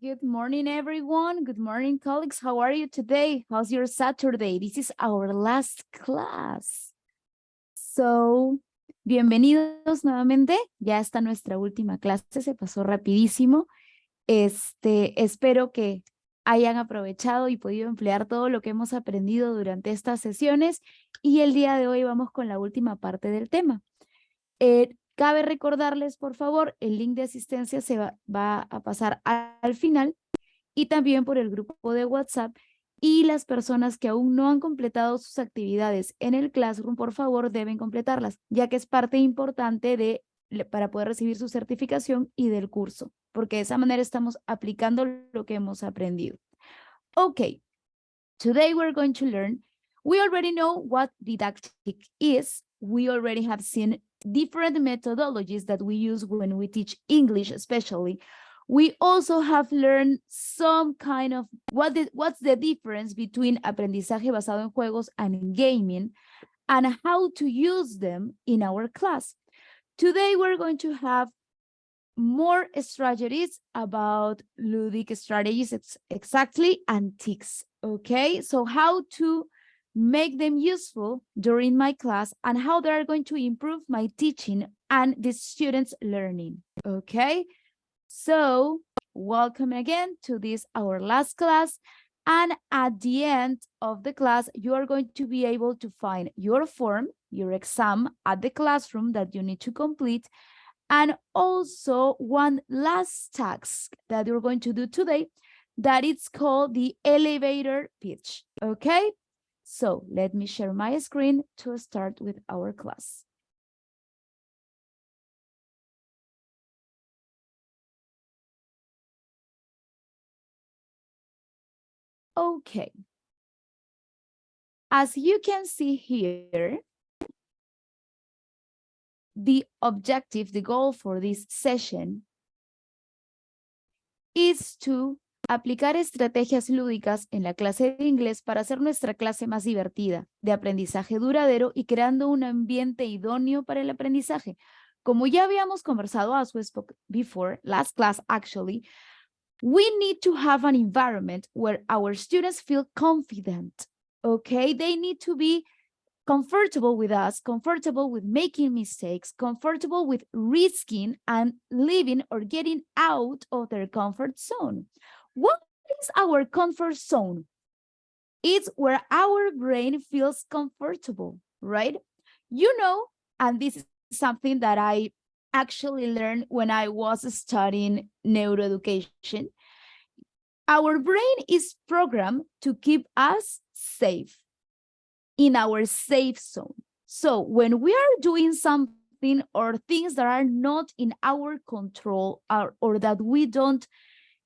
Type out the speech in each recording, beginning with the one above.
Good morning, everyone. Good morning, colleagues. How are you today? How's your Saturday? This is our last class. So, bienvenidos nuevamente. Ya está nuestra última clase, se pasó rapidísimo. Espero que hayan aprovechado y podido emplear todo lo que hemos aprendido durante estas sesiones. Y el día de hoy vamos con la última parte del tema. Cabe recordarles, por favor, el link de asistencia se va a pasar al final y también por el grupo de WhatsApp. Y las personas que aún no han completado sus actividades en el Classroom, por favor, deben completarlas, ya que es parte importante para poder recibir su certificación y del curso, porque de esa manera estamos aplicando lo que hemos aprendido. Okay, today we're going to learn. We already know what didactic is. We already have seen different methodologies that we use when we teach English, especially. We also have learned some kind of what's the difference between aprendizaje basado en juegos and gaming, and how to use them in our class. Today, we're going to have more strategies about ludic strategies, exactly, and tics, okay? So how to make them useful during my class and how they are going to improve my teaching and the students' learning, okay? So welcome again to this, our last class. And at the end of the class, you are going to be able to find your form, your exam at the classroom that you need to complete. And also one last task that you're going to do today, that it's called the elevator pitch, okay? So let me share my screen to start with our class. Okay. As you can see here, the objective, the goal for this session is to aplicar estrategias lúdicas en la clase de inglés para hacer nuestra clase más divertida, de aprendizaje duradero y creando un ambiente idóneo para el aprendizaje. Como ya habíamos conversado, as we spoke before, last class actually, we need to have an environment where our students feel confident, okay? They need to be comfortable with us, comfortable with making mistakes, comfortable with risking and living or getting out of their comfort zone. What is our comfort zone? It's where our brain feels comfortable, right? You know, and this is something that I actually learned when I was studying neuroeducation. Our brain is programmed to keep us safe, in our safe zone. So when we are doing something or things that are not in our control or that we don't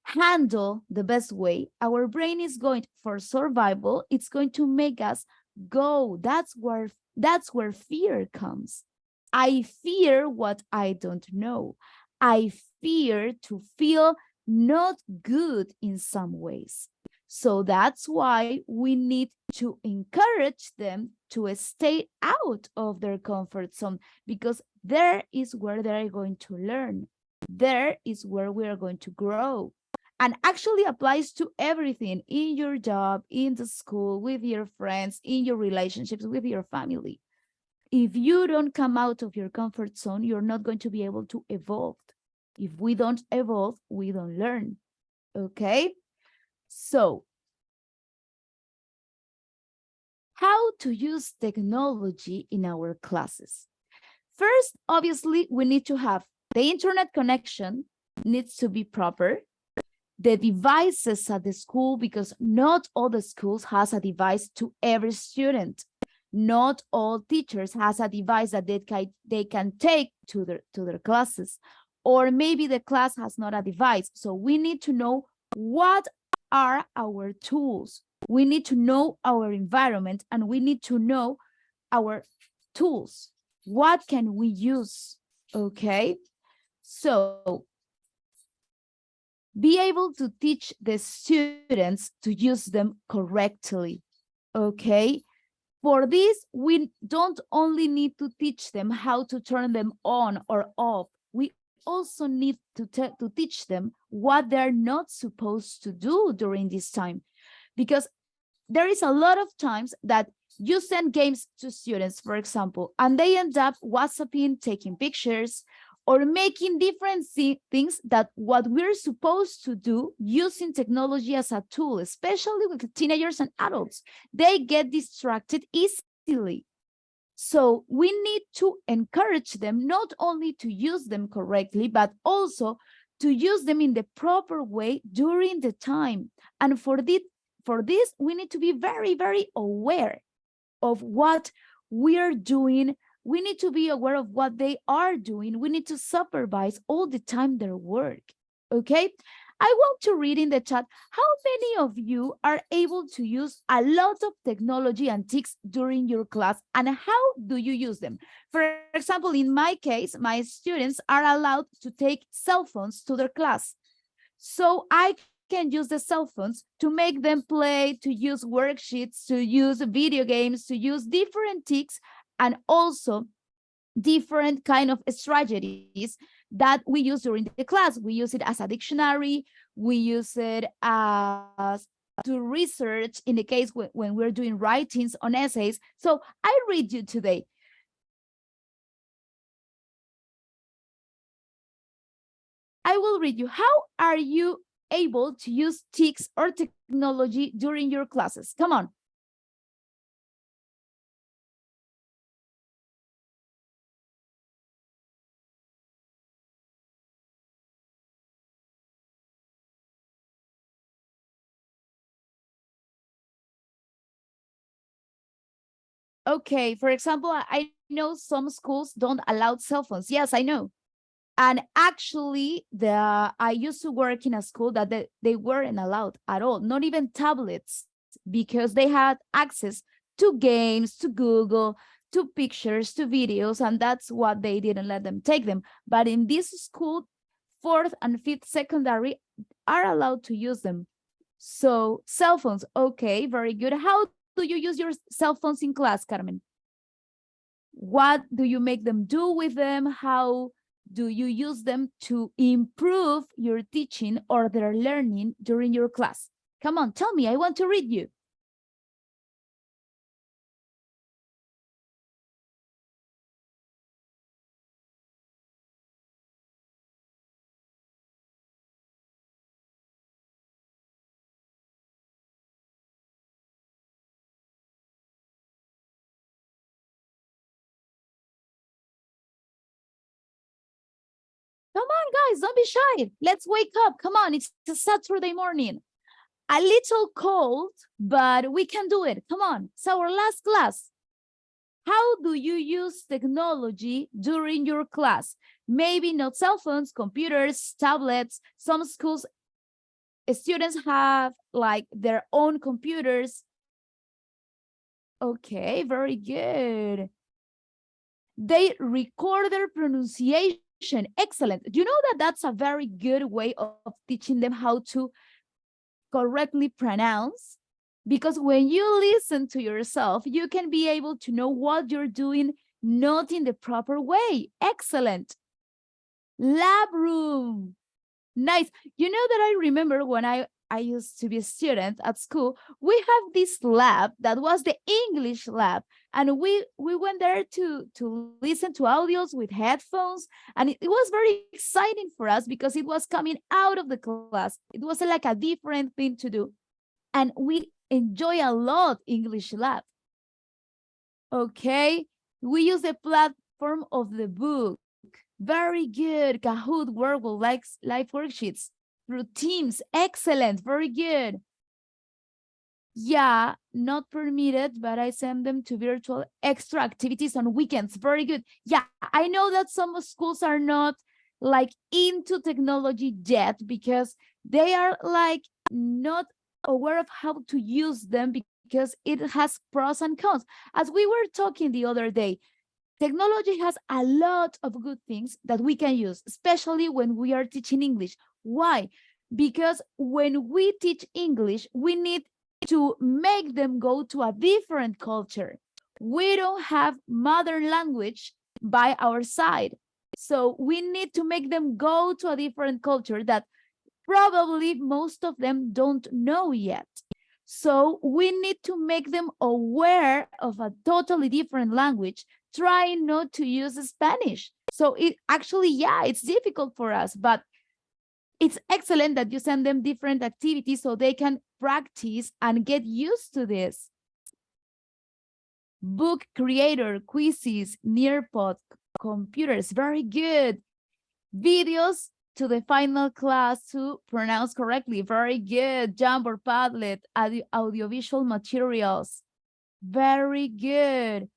handle the best way, our brain is going for survival. It's going to make us go. That's where fear comes. I fear what I don't know. I fear to feel not good in some ways. So that's why we need to encourage them to stay out of their comfort zone, because there is where they're going to learn. There is where we are going to grow. And actually applies to everything in your job, in the school, with your friends, in your relationships, with your family. If you don't come out of your comfort zone, you're not going to be able to evolve. If we don't evolve, we don't learn, okay? So, how to use technology in our classes? First, obviously, we need to have the internet connection needs to be proper. The devices at the school, because not all the schools has a device to every student. Not all teachers has a device that they can take to their classes. Or maybe the class has not a device. So we need to know what are our tools. We need to know our environment and we need to know our tools. What can we use? Okay. So be able to teach the students to use them correctly. Okay. For this, we don't only need to teach them how to turn them on or off. We also need to teach them what they're not supposed to do during this time. Because there is a lot of times that you send games to students, for example, and they end up WhatsApping, taking pictures, or making different things that what we're supposed to do using technology as a tool, especially with teenagers and adults. They get distracted easily. So we need to encourage them not only to use them correctly, but also to use them in the proper way during the time. And for this, we need to be very, very aware of what we are doing. We need to be aware of what they are doing. We need to supervise all the time their work, okay? I want to read in the chat, how many of you are able to use a lot of technology and TICs during your class, and how do you use them? For example, in my case, my students are allowed to take cell phones to their class. So I can use the cell phones to make them play, to use worksheets, to use video games, to use different TICs, and also different kind of strategies that we use during the class. We use it as a dictionary. We use it as to research in the case when we're doing writings on essays. So I read you today. I will read you. How are you able to use TICs or technology during your classes? Come on. Okay, for example, I know some schools don't allow cell phones. Yes, I know. And actually, I used to work in a school that they weren't allowed at all, not even tablets, because they had access to games, to Google, to pictures, to videos, and that's what they didn't let them take them. But in this school, 4th and 5th secondary are allowed to use them. So cell phones, okay, very good. How do you use your cell phones in class, Carmen? What do you make them do with them? How do you use them to improve your teaching or their learning during your class? Come on, tell me, I want to read you. Come on, guys, don't be shy. Let's wake up. Come on, it's a Saturday morning. A little cold, but we can do it. Come on, it's our last class. How do you use technology during your class? Maybe not cell phones, computers, tablets. Some schools, students have like their own computers. Okay, very good. They record their pronunciation. Excellent. Do you know that that's a very good way of teaching them how to correctly pronounce? Because when you listen to yourself, you can be able to know what you're doing not in the proper way. Excellent. Lab room. Nice. You know that I remember when I used to be a student at school, we have this lab that was the English lab. And we went there to listen to audios with headphones. And it was very exciting for us because it was coming out of the class. It was like a different thing to do. And we enjoy a lot English lab. Okay, we use the platform of the book. Very good. Kahoot, Wordle, live worksheets through Teams. Excellent. Very good. Yeah, not permitted, but I send them to virtual extra activities on weekends. Very good. Yeah, I know that some schools are not like into technology yet because they are like not aware of how to use them because it has pros and cons. As we were talking the other day, technology has a lot of good things that we can use, especially when we are teaching English. Why? Because when we teach English, we need to make them go to a different culture. We don't have modern language by our side. So we need to make them go to a different culture that probably most of them don't know yet. So we need to make them aware of a totally different language, trying not to use Spanish. So it actually, yeah, it's difficult for us, but it's excellent that you send them different activities so they can practice and get used to this. Book creator, quizzes, Nearpod, computers, very good. Videos to the final class to pronounce correctly, very good. Jamboard, Padlet, audiovisual materials, very good.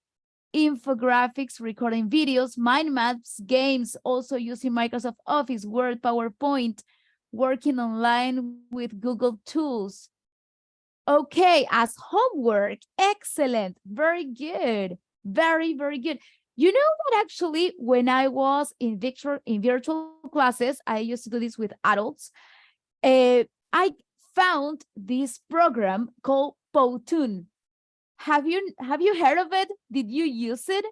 Infographics, recording videos, mind maps, games, also using Microsoft Office, Word, PowerPoint, working online with Google Tools. Okay, as homework, excellent, very good, very, very good. You know what, actually, when I was in virtual classes, I used to do this with adults. I found this program called Powtoon. Have you heard of it? Did you use it?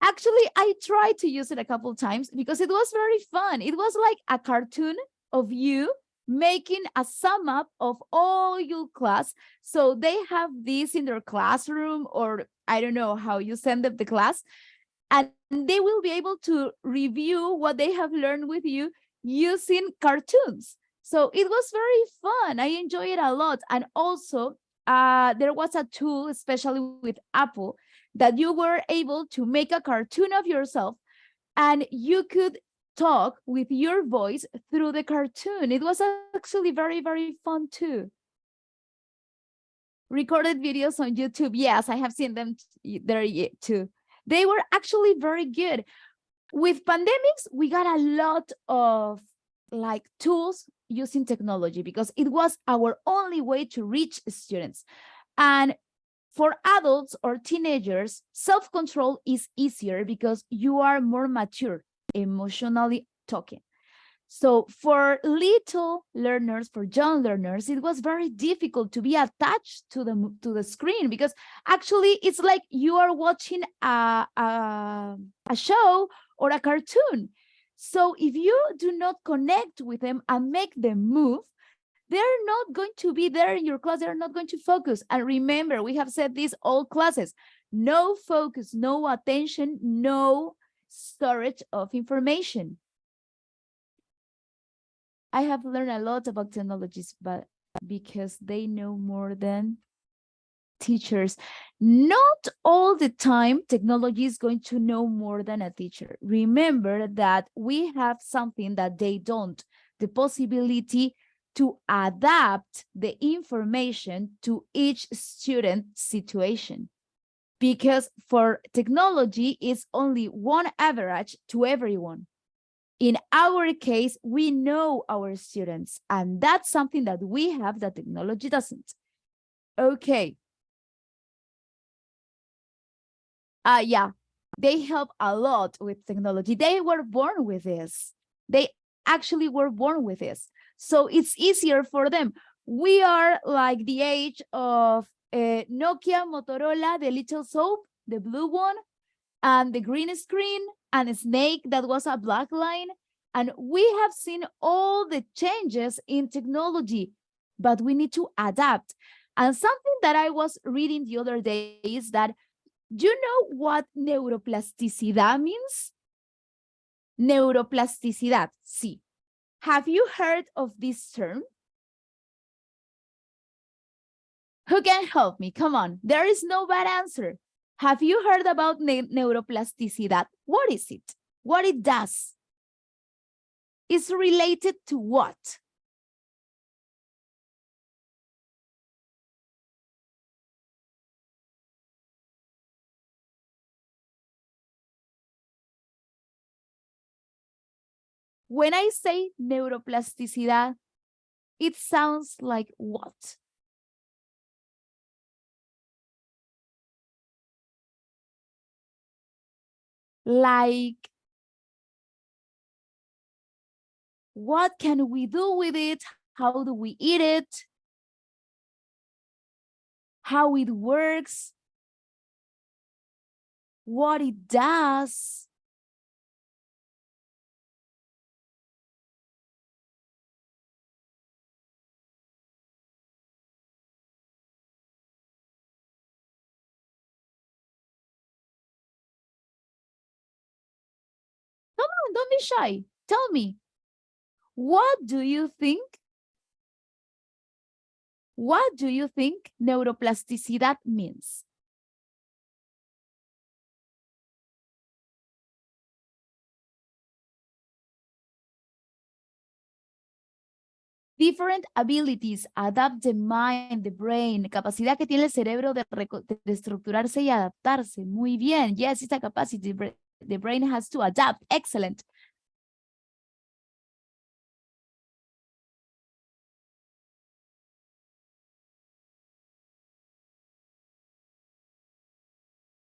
Actually, I tried to use it a couple times because it was very fun. It was like a cartoon of you making a sum up of all your class. So they have this in their classroom, or I don't know how you send them the class, and they will be able to review what they have learned with you using cartoons. So it was very fun. I enjoy it a lot. And also, there was a tool, especially with Apple, that you were able to make a cartoon of yourself and you could talk with your voice through the cartoon. It was actually very, very fun too. Recorded videos on YouTube. Yes, I have seen them there too. They were actually very good. With pandemics, we got a lot of like tools using technology because it was our only way to reach students. And for adults or teenagers, self-control is easier because you are more mature, emotionally talking. So for little learners, for young learners, it was very difficult to be attached to the screen because actually it's like you are watching a show or a cartoon. So if you do not connect with them and make them move, they're not going to be there in your class. They're not going to focus. And remember, we have said this all classes, no focus, no attention, no storage of information. I have learned a lot about technologies, but because they know more than teachers. Not all the time technology is going to know more than a teacher. Remember that we have something that they don't, the possibility to adapt the information to each student situation. Because for technology, it's only one average to everyone. In our case, we know our students, and that's something that we have that technology doesn't. Okay. Yeah, they help a lot with technology. They were born with this. They actually were born with this. So it's easier for them. We are like the age of Nokia, Motorola, the little soap, the blue one, and the green screen, and a snake that was a black line. And we have seen all the changes in technology, but we need to adapt. And something that I was reading the other day is that, do you know what neuroplasticidad means? Neuroplasticidad, sí. Have you heard of this term? Who can help me? Come on, there is no bad answer. Have you heard about neuroplasticidad? What is it? What it does? It's related to what? When I say neuroplasticidad, it sounds like what? Like, what can we do with it? How do we eat it? How it works? What it does? don't be shy. Tell me, what do you think? What do you think neuroplasticidad means? Different abilities, adapt the mind, the brain, capacidad que tiene el cerebro de estructurarse y adaptarse. Muy bien. Yes, it's a capacity. The brain has to adapt. Excellent.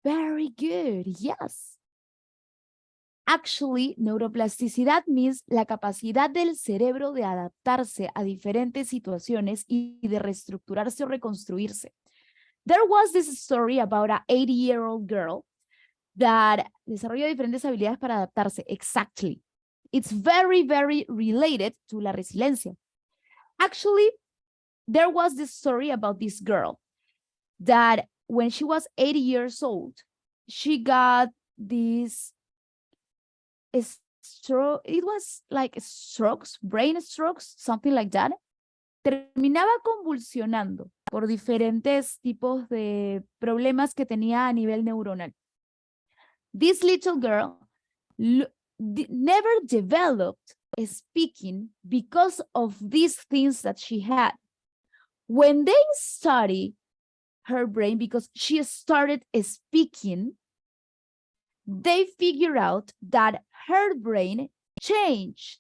Very good. Yes. Actually, neuroplasticidad means la capacidad del cerebro de adaptarse a diferentes situaciones y de reestructurarse o reconstruirse. There was this story about an 80-year-old girl that desarrolla diferentes habilidades para adaptarse. Exactly. It's very, very related to la resiliencia. Actually, there was this story about this girl that when she was 80 years old, she got this stroke. It was like strokes, brain strokes, something like that. Terminaba convulsionando por diferentes tipos de problemas que tenía a nivel neuronal. This little girl never developed speaking because of these things that she had. When they study her brain, because she started speaking, they figure out that her brain changed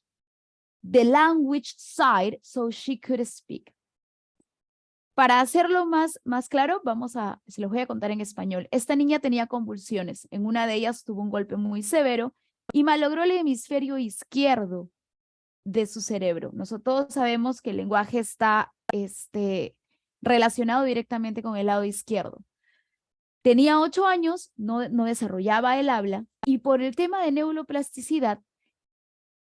the language side so she could speak. Para hacerlo más claro, se los voy a contar en español. Esta niña tenía convulsiones. En una de ellas tuvo un golpe muy severo y malogró el hemisferio izquierdo de su cerebro. Nosotros sabemos que el lenguaje está relacionado directamente con el lado izquierdo. Tenía 8 años, no desarrollaba el habla, y por el tema de neuroplasticidad,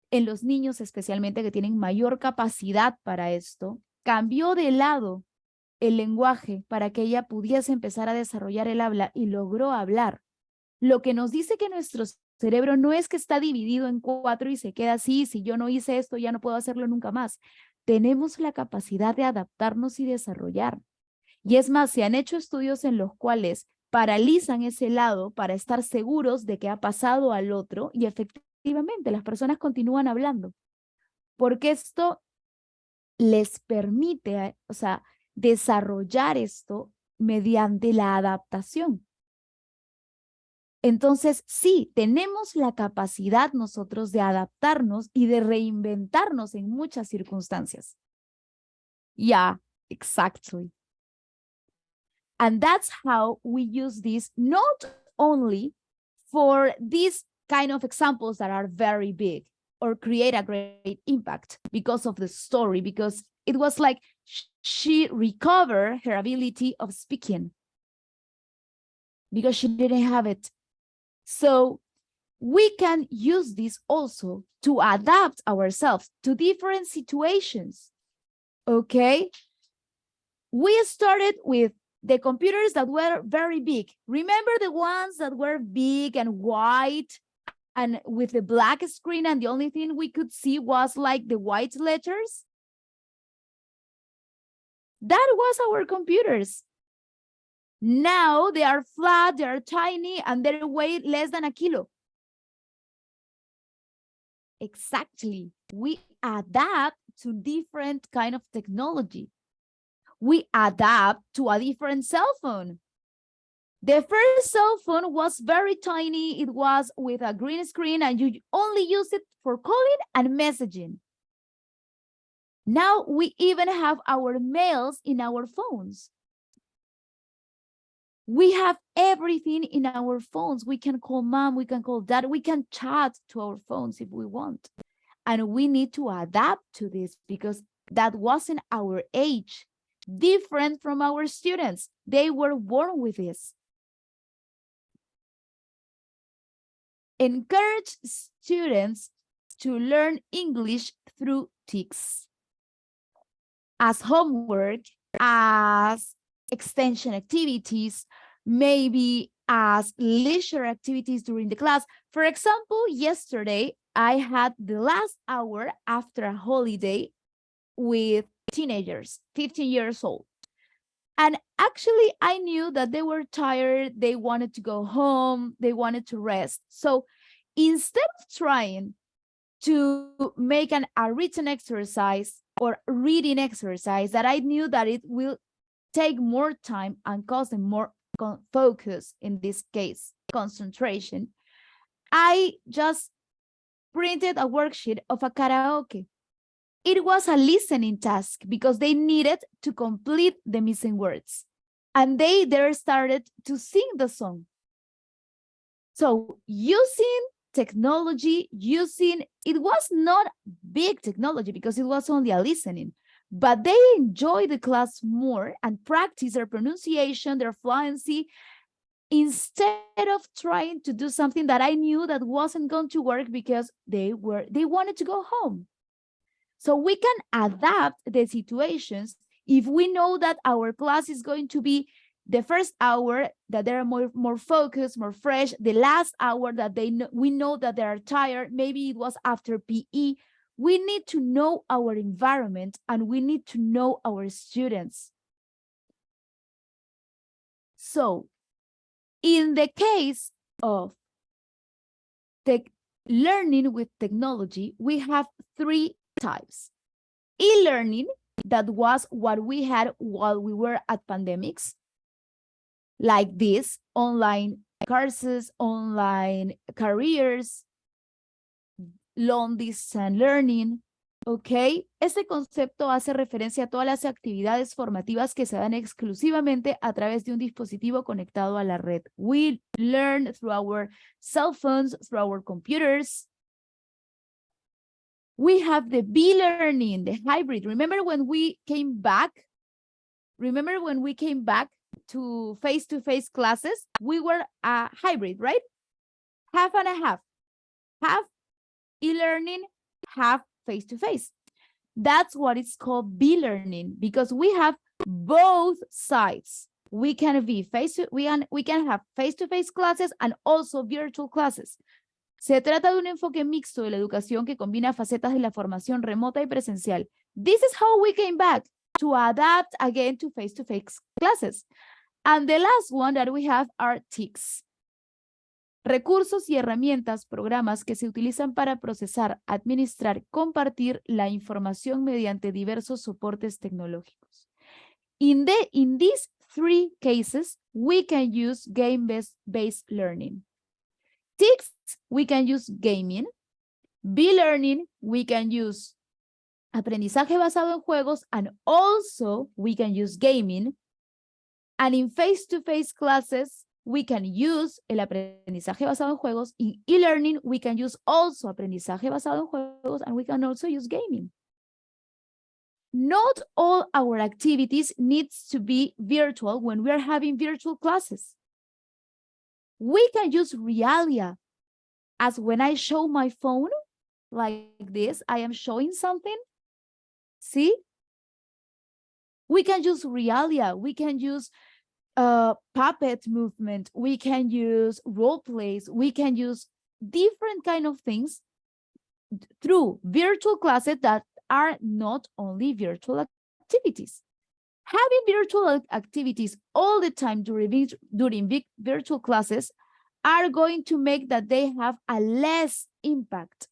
en los niños especialmente que tienen mayor capacidad para esto, cambió de lado el lenguaje para que ella pudiese empezar a desarrollar el habla y logró hablar. Lo que nos dice que nuestro cerebro no es que está dividido en 4 y se queda así, si yo no hice esto ya no puedo hacerlo nunca más. Tenemos la capacidad de adaptarnos y desarrollar. Y es más, se han hecho estudios en los cuales paralizan ese lado para estar seguros de que ha pasado al otro y efectivamente las personas continúan hablando. Porque esto les permite, desarrollar esto mediante la adaptación. Entonces, sí, tenemos la capacidad nosotros de adaptarnos y de reinventarnos en muchas circunstancias. Yeah, exactly. And that's how we use this not only for these kind of examples that are very big or create a great impact because of the story, because it was like she recovered her ability of speaking because she didn't have it. So we can use this also to adapt ourselves to different situations. Okay? We started with the computers that were very big. Remember the ones that were big and white and with the black screen, and the only thing we could see was like the white letters? That was our computers. Now they are flat, they are tiny, and they weigh less than a kilo. Exactly. We adapt to different kind of technology. We adapt to a different cell phone. The first cell phone was very tiny. It was with a green screen and you only use it for calling and messaging. Now we even have our mails in our phones. We have everything in our phones. We can call mom, we can call dad, we can chat to our phones if we want. And we need to adapt to this because that wasn't our age. Different from our students. They were born with this. Encourage students to learn English through TICs. As homework, as extension activities, maybe as leisure activities during the class. For example, yesterday, I had the last hour after a holiday with teenagers, 15 years old. And actually, I knew that they were tired. They wanted to go home. They wanted to rest. So instead of trying to make a written exercise or reading exercise that I knew that it will take more time and cause them more focus, in this case, concentration, I just printed a worksheet of a karaoke. It was a listening task because they needed to complete the missing words. And they there started to sing the song. So using technology, it was not big technology because it was only a listening, but they enjoyed the class more and practice their pronunciation, their fluency, instead of trying to do something that I knew that wasn't going to work because they wanted to go home. So we can adapt the situations if we know that our class is going to be the first hour that they're more focused, more fresh, the last hour that we know that they are tired, maybe it was after PE. We need to know our environment and we need to know our students. So in the case of learning with technology, we have three types. E-learning, that was what we had while we were at pandemics, like this, online courses, online careers, long distance learning, ¿ok? Este concepto hace referencia a todas las actividades formativas que se dan exclusivamente a través de un dispositivo conectado a la red. We learn through our cell phones, through our computers. We have the B-learning, the hybrid. Remember when we came back? Remember when we came back to face-to-face classes? We were a hybrid, right? Half and a half. Half e-learning, half face-to-face. That's what it's called B-learning because we have both sides. We can be we can have face-to-face classes and also virtual classes. Se trata de un enfoque mixto de la educación que combina facetas de la formación remota y presencial. This is how we came back to adapt again to face-to-face classes. And the last one that we have are TICs. Recursos y herramientas, programas que se utilizan para procesar, administrar, compartir la información mediante diversos soportes tecnológicos. In these three cases, we can use game-based learning. TICs, we can use gaming. B-learning, we can use aprendizaje basado en juegos, and also we can use gaming. And in face-to-face classes, we can use el aprendizaje basado en juegos. In e-learning, we can use also aprendizaje basado en juegos, and we can also use gaming. Not all our activities needs to be virtual when we are having virtual classes. We can use realia, as when I show my phone like this, I am showing something. See? We can use realia. We can use puppet movement. We can use role plays. We can use different kind of things through virtual classes that are not only virtual activities. Having virtual activities all the time during big virtual classes are going to make that they have a less impact.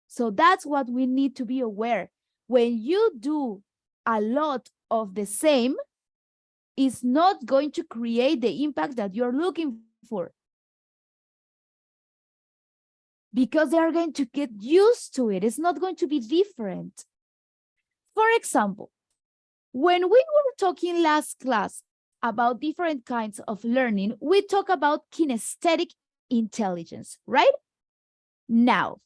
So that's what we need to be aware. When you do a lot of the same, it's not going to create the impact that you're looking for. Because they are going to get used to it. It's not going to be different. For example, when we were talking last class about different kinds of learning, we talk about kinesthetic intelligence, right? Now,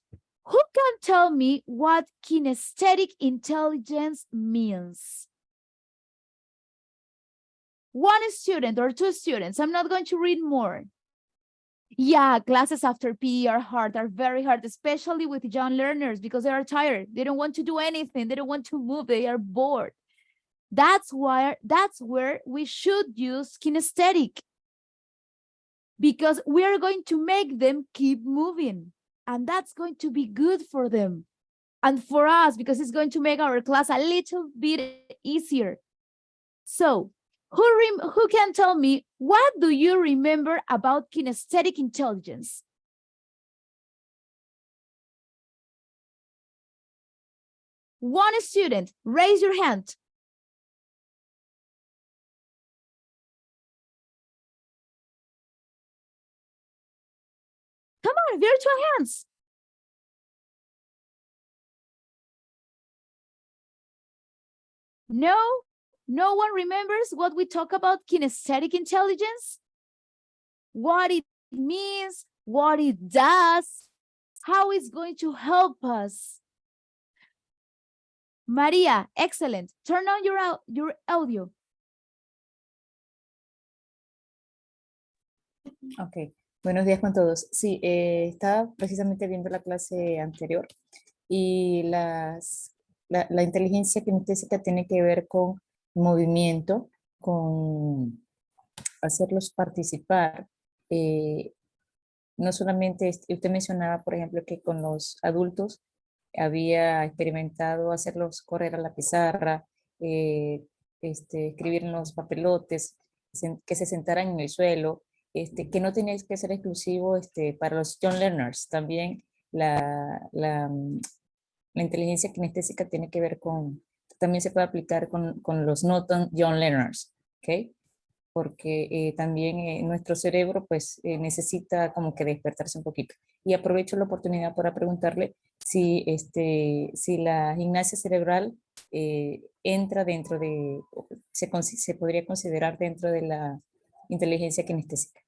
who can tell me what kinesthetic intelligence means? One student or two students. I'm not going to read more. Yeah, classes after PE are very hard, especially with young learners because they are tired. They don't want to do anything. They don't want to move. They are bored. That's where we should use kinesthetic, because we are going to make them keep moving. And that's going to be good for them and for us because it's going to make our class a little bit easier. So, who can tell me what do you remember about kinesthetic intelligence? One student, raise your hand. Come on, virtual hands. No, no one remembers what we talk about kinesthetic intelligence? What it means, what it does, how it's going to help us. Maria, excellent. Turn on your audio. Ok, buenos días con todos. Sí, estaba precisamente viendo la clase anterior y la inteligencia kinestésica tiene que ver con movimiento, con hacerlos participar. No solamente, usted mencionaba, por ejemplo, que con los adultos había experimentado hacerlos correr a la pizarra, escribir en los papelotes, que se sentaran en el suelo, que no tenía que ser exclusivo para los young learners. También la inteligencia kinestésica tiene que ver con, también se puede aplicar con los not young learners, ¿ok? Porque también nuestro cerebro pues necesita como que despertarse un poquito. Y aprovecho la oportunidad para preguntarle si, si la gimnasia cerebral entra dentro de, se podría considerar dentro de la inteligencia kinestésica.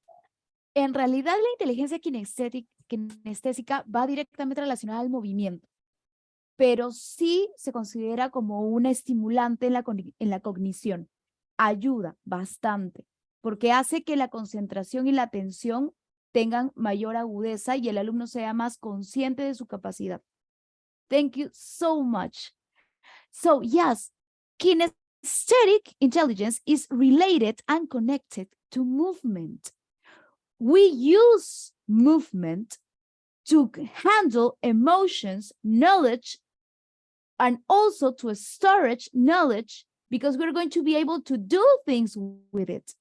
En realidad, la inteligencia kinestésica va directamente relacionada al movimiento, pero sí se considera como una estimulante en la cognición. Ayuda bastante, porque hace que la concentración y la atención tengan mayor agudeza y el alumno sea más consciente de su capacidad. Thank you so much. So yes, kinesthetic intelligence is related and connected to movement. We use movement to handle emotions, knowledge, and also to storage knowledge because we're going to be able to do things with it.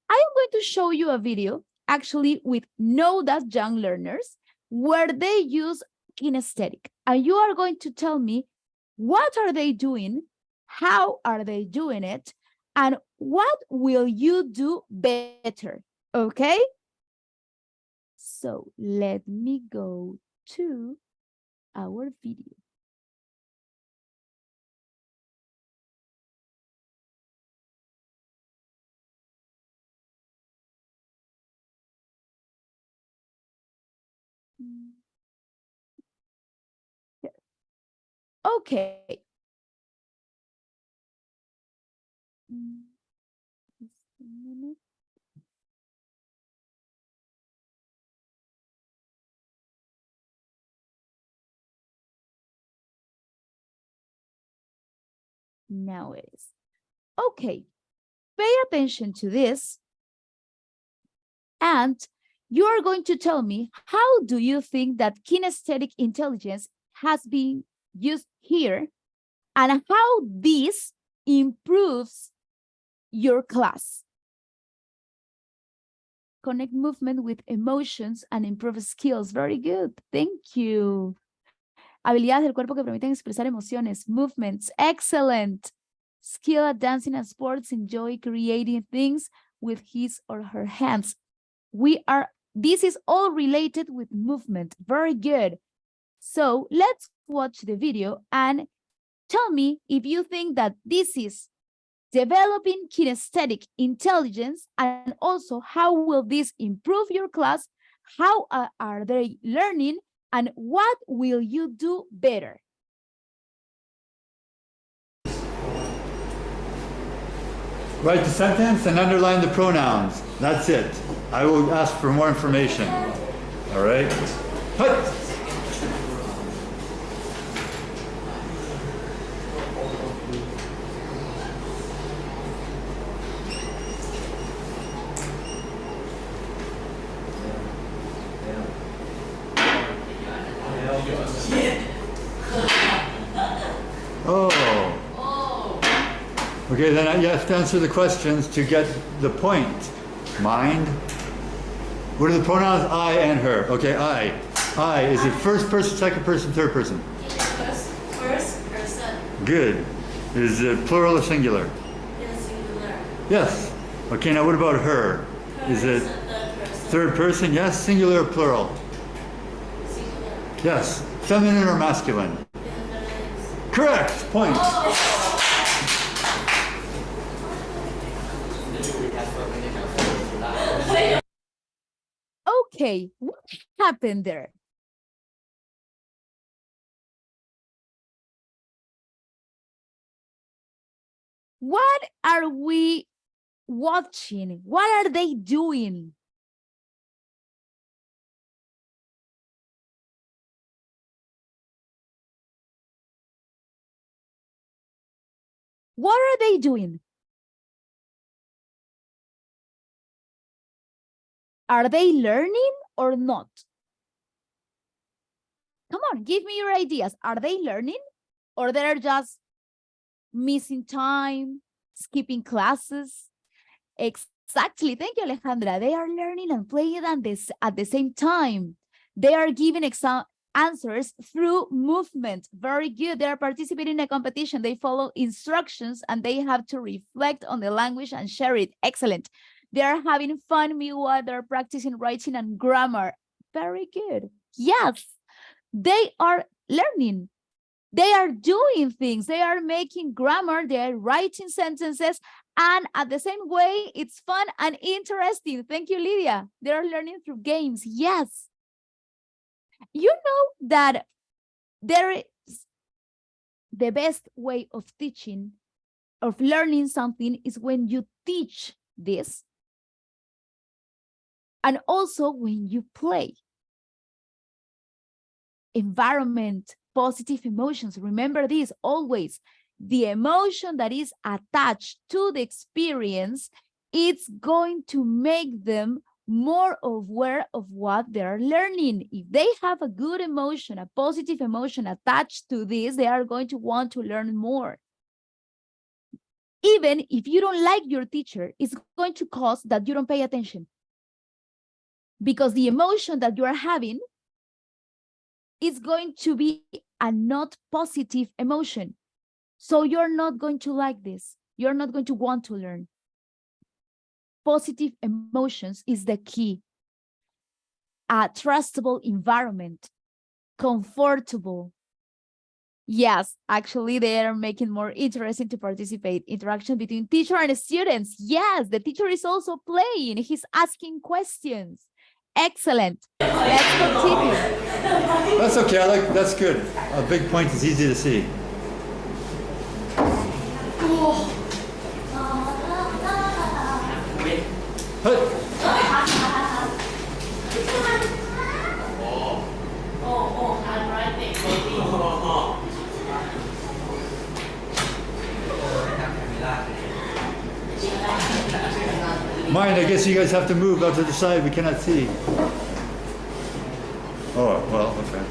I am going to show you a video actually with no that young learners where they use kinesthetic. And you are going to tell me what are they doing, how are they doing it, and what will you do better, okay? So let me go to our video. Okay. Just a minute. Now it is. Okay, pay attention to this. And you are going to tell me, how do you think that kinesthetic intelligence has been used here and how this improves your class? Connect movement with emotions and improve skills. Very good. Thank you. Habilidades del cuerpo que permiten expresar emociones. Movements. Excellent. Skill at dancing and sports. Enjoy creating things with his or her hands. This is all related with movement. Very good. So let's watch the video and tell me if you think that this is developing kinesthetic intelligence, and also how will this improve your class? How are they learning? And what will you do better? Write the sentence and underline the pronouns. That's it. I will ask for more information. All right? Hut. Oh. Okay, then you have to answer the questions to get the point. Mind. What are the pronouns I and her? Okay, I. I. Is it first person, second person, third person? First person. Good. Is it plural or singular? Yes, singular. Yes. Okay, now what about her? Is it third person? Yes. Singular or plural? Singular. Yes. Feminine or masculine? Correct. Point. Okay, what happened there? What are we watching? What are they doing? What are they doing? Are they learning or not? Come on, give me your ideas. Are they learning or they're just missing time, skipping classes? Exactly. Thank you, Alejandra. They are learning and playing at the same time. They are giving answers through movement. Very good. They are participating in a competition. They follow instructions and they have to reflect on the language and share it. Excellent. They are having fun meanwhile they're practicing writing and grammar. Very good. Yes, they are learning. They are doing things. They are making grammar. They are writing sentences. And at the same way, it's fun and interesting. Thank you, Lydia. They are learning through games. Yes. You know that there is the best way of teaching, of learning something is when you teach this. And also when you play. Environment, positive emotions. Remember this always. The emotion that is attached to the experience, it's going to make them more aware of what they're learning. If they have a good emotion, a positive emotion attached to this, they are going to want to learn more. Even if you don't like your teacher, it's going to cause that you don't pay attention. Because the emotion that you are having is going to be a not positive emotion. So you're not going to like this. You're not going to want to learn. Positive emotions is the key. A trustable environment, comfortable. Yes, actually they are making more interesting to participate. Interaction between teacher and students. Yes, the teacher is also playing. He's asking questions. Excellent. Let's continue. That's okay. That's good. A big point is easy to see. Mind, I guess you guys have to move out to the side. We cannot see. Oh, well, okay.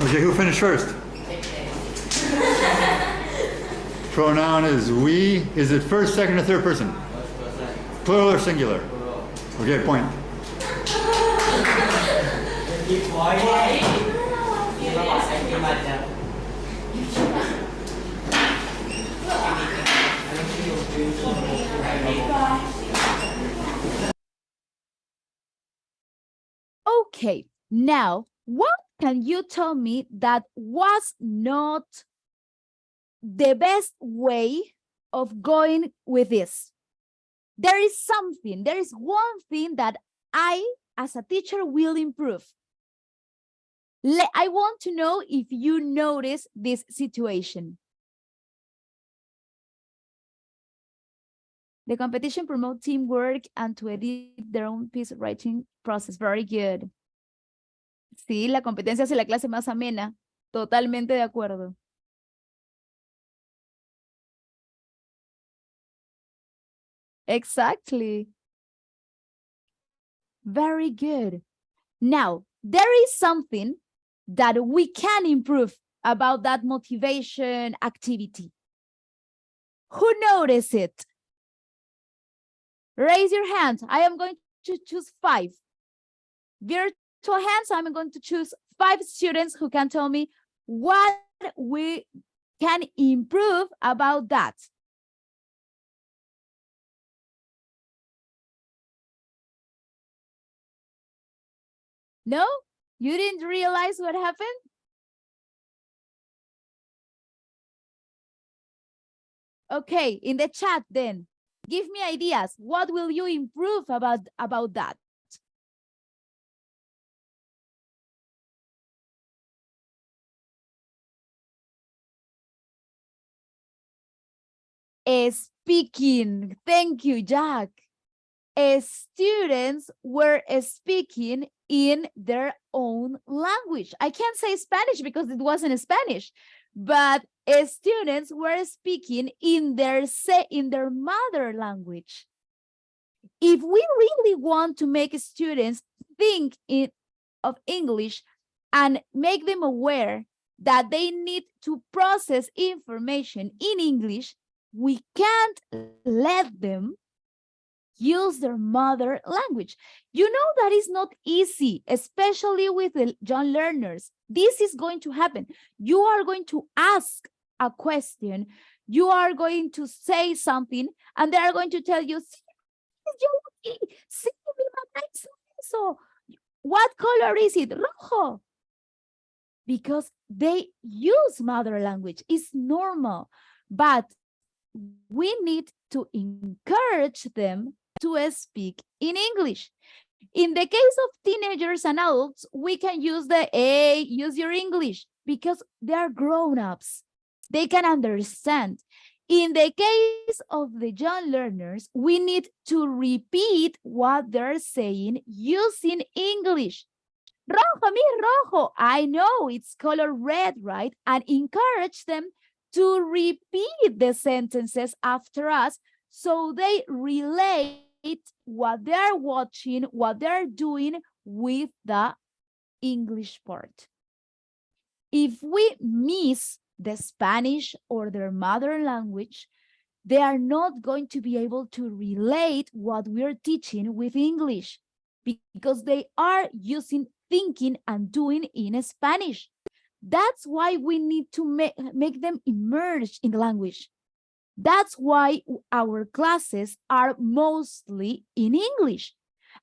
Okay, who finished first? Pronoun is we. Is it first, second, or third person? Plural or singular? Okay, point. Okay, now what can you tell me that was not the best way of going with this? There is one thing that I, as a teacher, will improve. I want to know if you notice this situation. The competition promotes teamwork and to edit their own piece of writing process. Very good. Sí, la competencia hace la clase más amena. Totalmente de acuerdo. Exactly. Very good. Now, there is something that we can improve about that motivation activity. Who noticed it? Raise your hand. I am going to choose 5. Virtual hands, I'm going to choose 5 students who can tell me what we can improve about that. No? You didn't realize what happened? Okay, in the chat then, give me ideas. What will you improve about that? Speaking. Thank you, Jack. Students were speaking in their own language. I can't say Spanish because it wasn't Spanish, but students were speaking in their mother language. If we really want to make students think of English and make them aware that they need to process information in English, we can't let them use their mother language. You know that is not easy, especially with the young learners. This is going to happen. You are going to ask a question, you are going to say something, and they are going to tell you, so what color is it? Rojo. Because they use mother language. It's normal, but we need to encourage them to speak in English. In the case of teenagers and adults, we can use the use your English because they are grown-ups. They can understand. In the case of the young learners, we need to repeat what they're saying using English. Rojo, mi rojo. I know it's color red, right? And encourage them to repeat the sentences after us so they relate what they're watching, what they're doing with the English part. If we miss the Spanish or their mother language, they are not going to be able to relate what we're teaching with English because they are using thinking and doing in Spanish. That's why we need to make them immerse in the language. That's why our classes are mostly in English.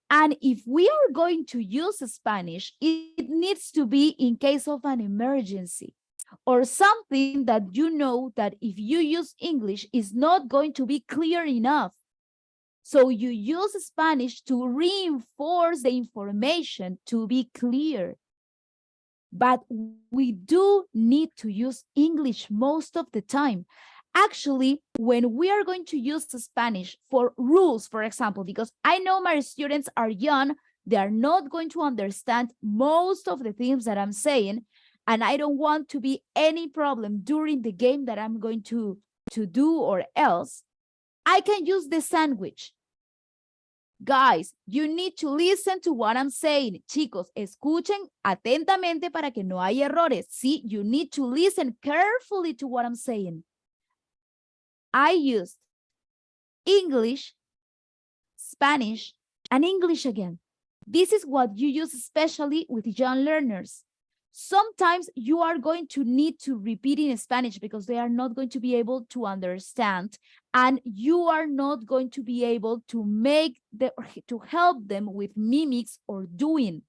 And if we are going to use Spanish, it needs to be in case of an emergency or something that you know that if you use English is not going to be clear enough. So you use Spanish to reinforce the information to be clear. But we do need to use English most of the time. Actually, when we are going to use Spanish for rules, for example, because I know my students are young, they are not going to understand most of the things that I'm saying, and I don't want to be any problem during the game that I'm going to do or else, I can use the sandwich. Guys, you need to listen to what I'm saying. Chicos, escuchen atentamente para que no haya errores. See, you need to listen carefully to what I'm saying. I used English, Spanish, and English again. This is what you use especially with young learners. Sometimes you are going to need to repeat in Spanish because they are not going to be able to understand, and you are not going to be able to help them with mimics or doing.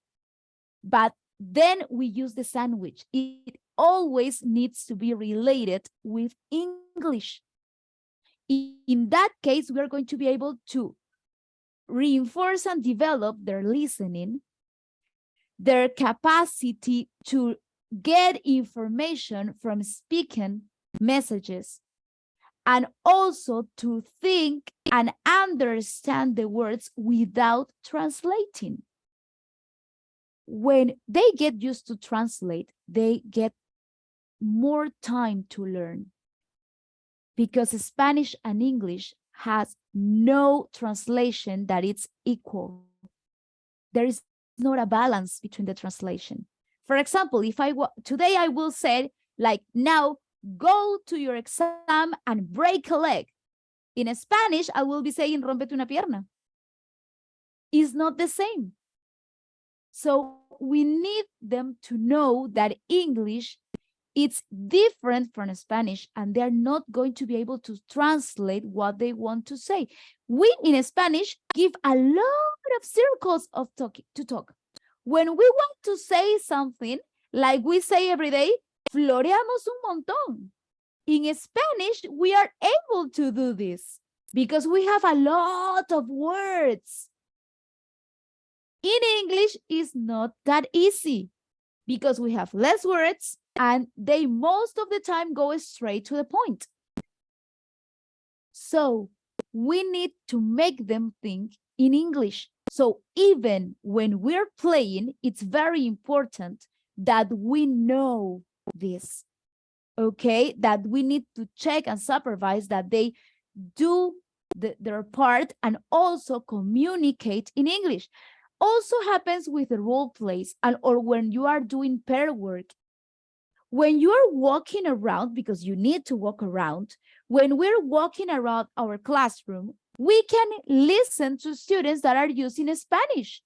But then we use the sandwich. It always needs to be related with English. In that case, we are going to be able to reinforce and develop their listening, their capacity to get information from speaking messages, and also to think and understand the words without translating. When they get used to translate, they get more time to learn, because Spanish and English has no translation that it's equal. There is not a balance between the translation. For example, if today I will say, like, now go to your exam and break a leg. In Spanish, I will be saying rompete una pierna. It's not the same. So we need them to know that English, it's different from Spanish, and they're not going to be able to translate what they want to say. We in Spanish give a lot of circles of to talk. When we want to say something, like we say every day, floreamos un montón. In Spanish, we are able to do this because we have a lot of words. In English, it's not that easy because we have less words and they most of the time go straight to the point. So we need to make them think in English. So even when we're playing, it's very important that we know this, okay? That we need to check and supervise that they do their part and also communicate in English. Also happens with the role plays or when you are doing pair work. When you're walking around, because you need to walk around, when we're walking around our classroom, we can listen to students that are using Spanish.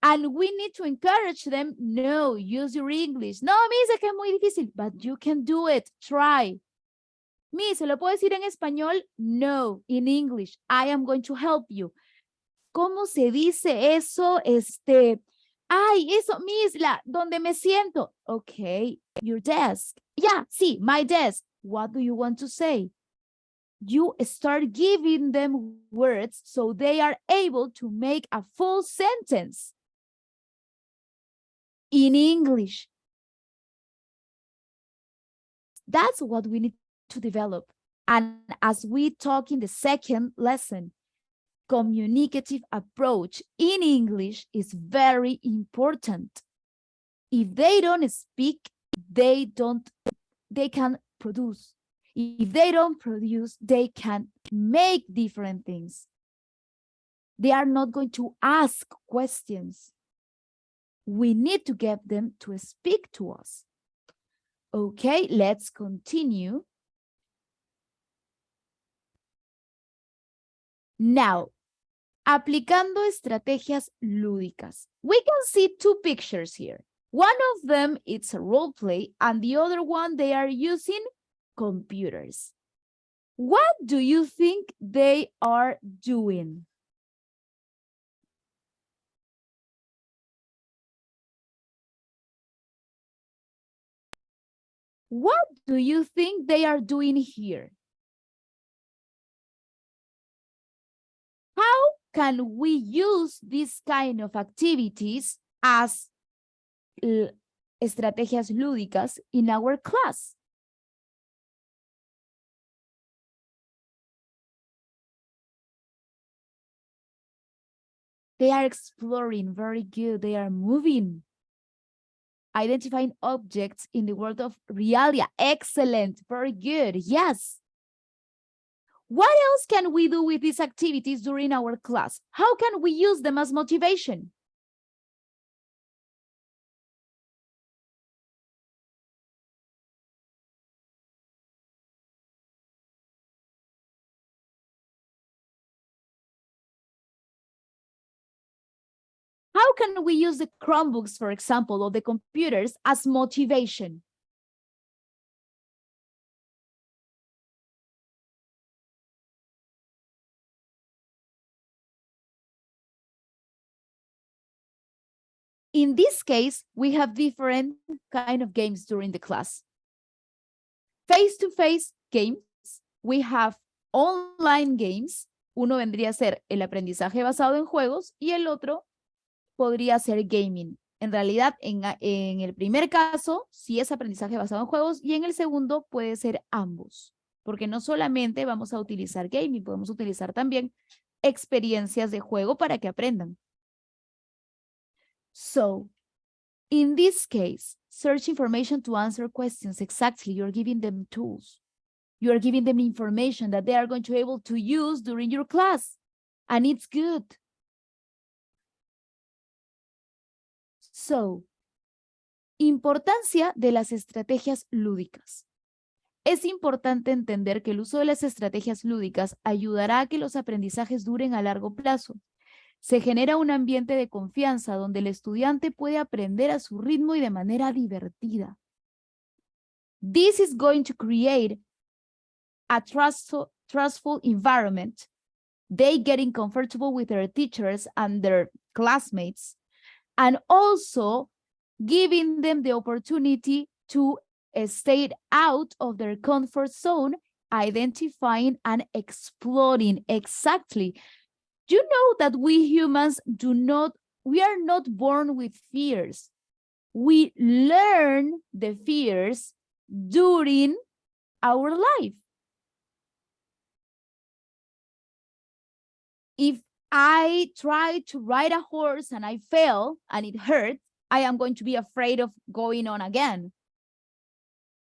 And we need to encourage them, no, use your English. No, Miss, es que es muy difícil, but you can do it, try. Miss, ¿se lo puedo decir en español? No, in English, I am going to help you. ¿Cómo se dice eso? Ay, eso, Miss, donde me siento. Okay, your desk. Yeah, sí, my desk. What do you want to say? You start giving them words so they are able to make a full sentence in English. That's what we need to develop. And as we talk in the second lesson, communicative approach in English is very important. If they don't speak, they can produce. If they don't produce, they can make different things. They are not going to ask questions. We need to get them to speak to us. Okay, let's continue. Now, aplicando estrategias lúdicas. We can see two pictures here. One of them, it's a role play, and the other one, they are using computers. What do you think they are doing? What do you think they are doing here? How can we use this kind of activities as estrategias lúdicas in our class? They are exploring, very good. They are moving, identifying objects in the world of realia. Excellent, very good, yes. What else can we do with these activities during our class? How can we use them as motivation? How can we use the Chromebooks, for example, or the computers as motivation? In this case, we have different kind of games during the class. Face-to-face games, we have online games. Uno vendría a ser el aprendizaje basado en juegos y el otro podría ser gaming. En realidad, en el primer caso, sí es aprendizaje basado en juegos y en el segundo puede ser ambos, porque no solamente vamos a utilizar gaming, podemos utilizar también experiencias de juego para que aprendan. So, in this case, search information to answer questions. Exactly, you're giving them tools. You are giving them information that they are going to be able to use during your class. And it's good. So, importancia de las estrategias lúdicas. Es importante entender que el uso de las estrategias lúdicas ayudará a que los aprendizajes duren a largo plazo. Se genera un ambiente de confianza donde el estudiante puede aprender a su ritmo y de manera divertida. This is going to create a trustful environment. They getting comfortable with their teachers and their classmates, and also giving them the opportunity to stay out of their comfort zone, identifying and exploring. Exactly. You know that we humans we are not born with fears. We learn the fears during our life. If I try to ride a horse and I fail and it hurts, I am going to be afraid of going on again.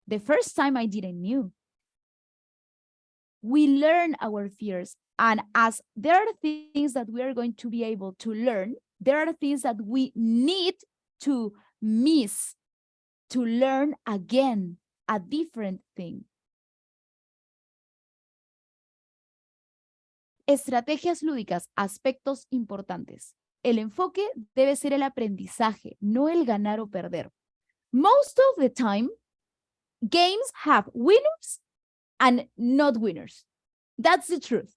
The first time I didn't know. We learn our fears. And as there are things that we are going to be able to learn, there are things that we need to miss to learn again, a different thing. Estrategias lúdicas, aspectos importantes. El enfoque debe ser el aprendizaje, no el ganar o perder. Most of the time, games have winners and not winners. That's the truth.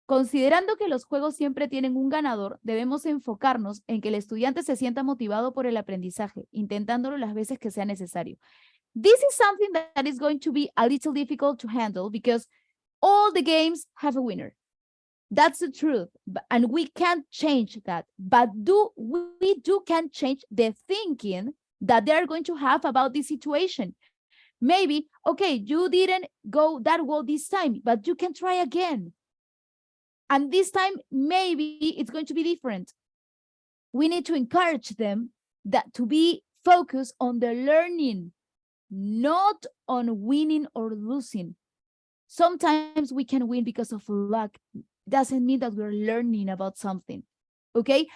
Considerando que los juegos siempre tienen un ganador, debemos enfocarnos en que el estudiante se sienta motivado por el aprendizaje, intentándolo las veces que sea necesario. This is something that is going to be a little difficult to handle because all the games have a winner. That's the truth, and we can't change that. But we can change the thinking that they're going to have about this situation. Maybe, okay, you didn't go that well this time, but you can try again. And this time, maybe it's going to be different. We need to encourage them to be focused on the learning, not on winning or losing. Sometimes we can win because of luck. Doesn't mean that we're learning about something, okay?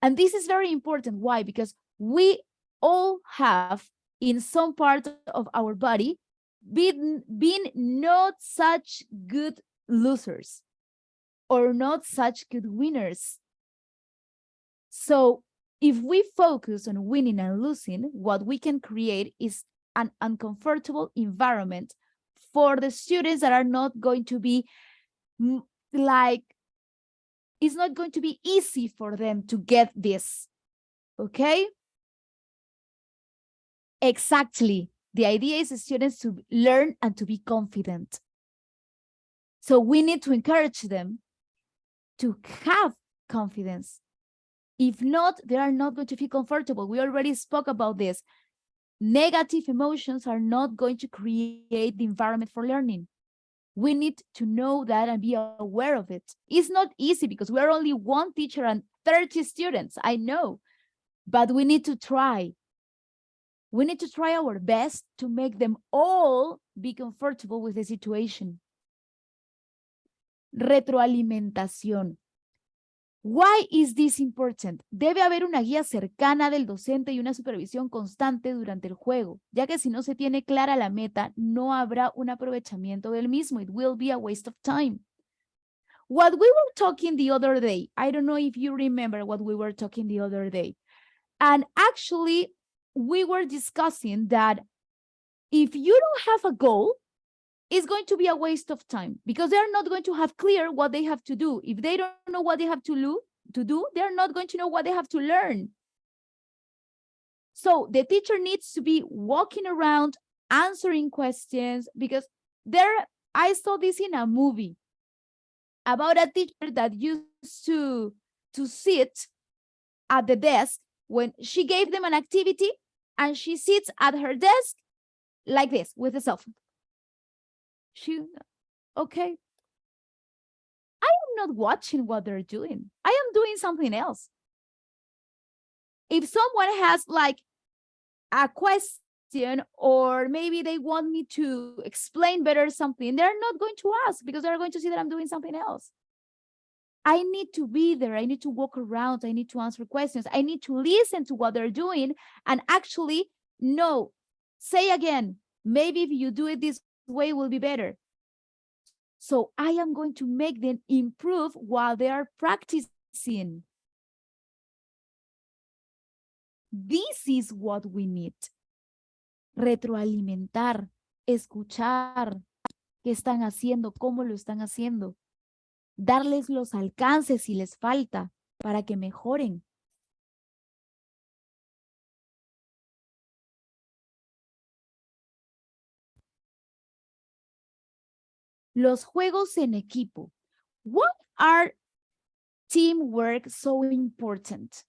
And this is very important. Why? Because we all have, in some part of our body, been not such good losers or not such good winners. So if we focus on winning and losing, what we can create is an uncomfortable environment for the students that are not going to be it's not going to be easy for them to get this, okay? Exactly. The idea is the students to learn and to be confident. So we need to encourage them to have confidence. If not, they are not going to feel comfortable. We already spoke about this. Negative emotions are not going to create the environment for learning. We need to know that and be aware of it. It's not easy because we're only one teacher and 30 students, I know, but we need to try. We need to try our best to make them all be comfortable with the situation. Retroalimentación. Why is this important? Debe haber una guía cercana del docente y una supervisión constante durante el juego, ya que si no se tiene clara la meta, no habrá un aprovechamiento del mismo. It will be a waste of time. What we were talking the other day, I don't know if you remember what we were talking the other day. And actually, we were discussing that if you don't have a goal, it's going to be a waste of time because they're not going to have clear what they have to do. If they don't know what they have to do, they're not going to know what they have to learn. So the teacher needs to be walking around, answering questions because I saw this in a movie about a teacher that used to sit at the desk when she gave them an activity and she sits at her desk like this with a cell phone. Okay. I am not watching what they're doing. I am doing something else. If someone has like a question or maybe they want me to explain better something, they're not going to ask because they're going to see that I'm doing something else. I need to be there. I need to walk around. I need to answer questions. I need to listen to what they're doing and actually know, say again, maybe if you do it this way, it will be better. So I am going to make them improve while they are practicing. This is what we need. Retroalimentar, escuchar qué están haciendo, cómo lo están haciendo. Darles los alcances si les falta para que mejoren. Los juegos en equipo. Why are teamwork so important?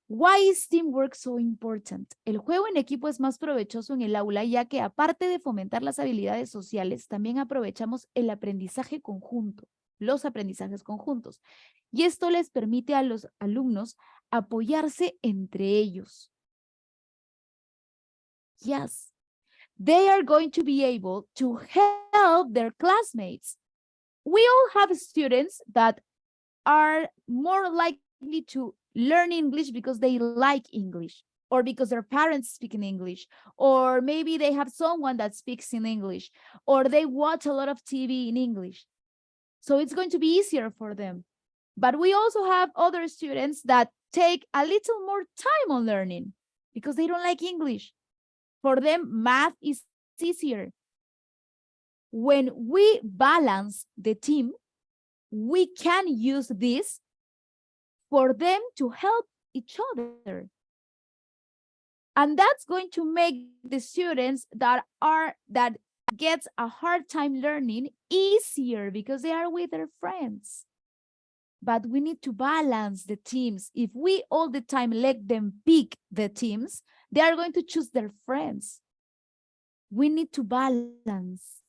Why is teamwork so important? El juego en equipo es más provechoso en el aula, ya que aparte de fomentar las habilidades sociales, también aprovechamos el aprendizaje conjunto, los aprendizajes conjuntos. Y esto les permite a los alumnos apoyarse entre ellos. Yes. They are going to be able to help their classmates. We all have students that are more likely to learn English because they like English or because their parents speak in English, or maybe they have someone that speaks in English, or they watch a lot of TV in English. So it's going to be easier for them. But we also have other students that take a little more time on learning because they don't like English. For them, math is easier. When we balance the team, we can use this for them to help each other. And that's going to make the students that gets a hard time learning easier because they are with their friends. But we need to balance the teams. If we all the time let them pick the teams, they are going to choose their friends. We need to balance.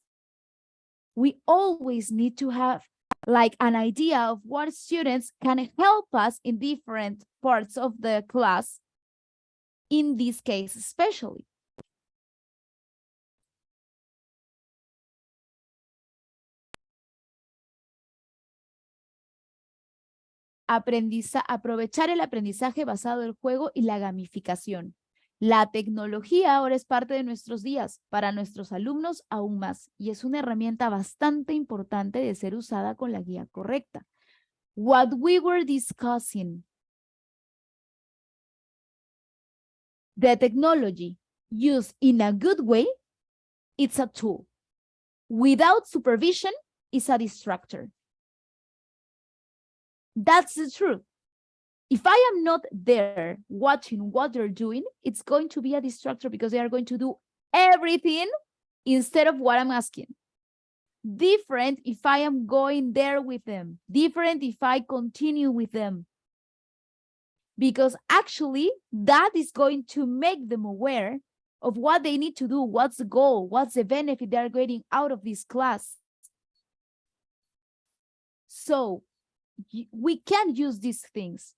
We always need to have like an idea of what students can help us in different parts of the class, in this case especially. Aprovechar el aprendizaje basado en el juego y la gamificación. La tecnología ahora es parte de nuestros días, para nuestros alumnos aún más, y es una herramienta bastante importante de ser usada con la guía correcta. What we were discussing, the technology used in a good way, it's a tool. Without supervision, it's a distractor. That's the truth. If I am not there watching what they're doing, it's going to be a distractor because they are going to do everything instead of what I'm asking. Different if I am going there with them. Different if I continue with them. Because actually, that is going to make them aware of what they need to do, what's the goal, what's the benefit they're getting out of this class. So, we can use these things,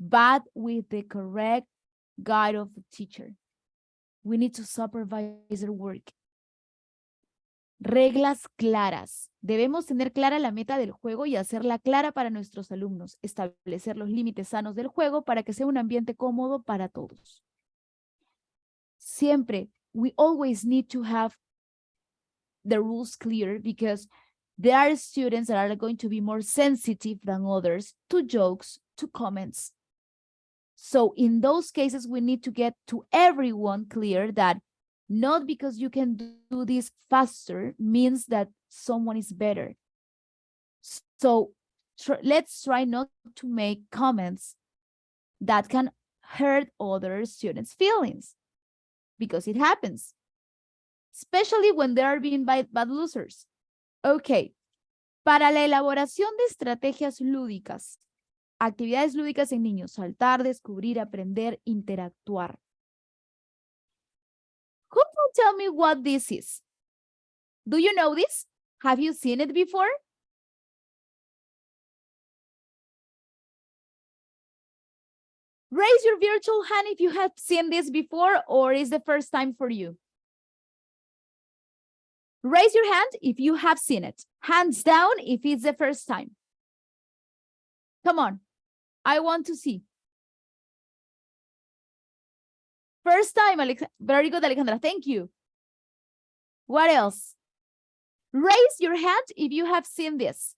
but with the correct guide of the teacher. We need to supervise their work. Reglas claras. Debemos tener clara la meta del juego y hacerla clara para nuestros alumnos. Establecer los límites sanos del juego para que sea un ambiente cómodo para todos. Siempre, we always need to have the rules clear because there are students that are going to be more sensitive than others to jokes, to comments. So in those cases, we need to get to everyone clear that not because you can do this faster means that someone is better. So let's try not to make comments that can hurt other students' feelings because it happens, especially when they are being bad losers. Ok, para la elaboración de estrategias lúdicas, Actividades lúdicas en niños. Saltar, descubrir, aprender, interactuar. Who can tell me what this is? Do you know this? Have you seen it before? Raise your virtual hand if you have seen this before or is the first time for you. Raise your hand if you have seen it. Hands down if it's the first time. Come on, I want to see. First time, very good, Alejandra, thank you. What else? Raise your hand if you have seen this.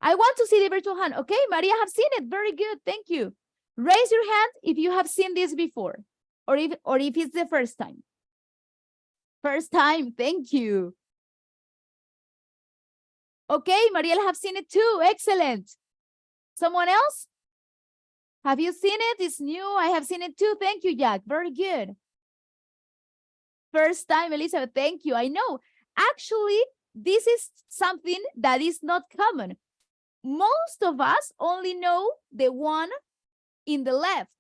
I want to see the virtual hand. Okay, Maria have seen it, very good, thank you. Raise your hand if you have seen this before or if it's the first time. First time, thank you. Okay, Mariela have seen it too, excellent. Someone else? Have you seen it? It's new, I have seen it too. Thank you, Jack, very good. First time, Elizabeth, thank you. I know, actually, this is something that is not common. Most of us only know the one in the left.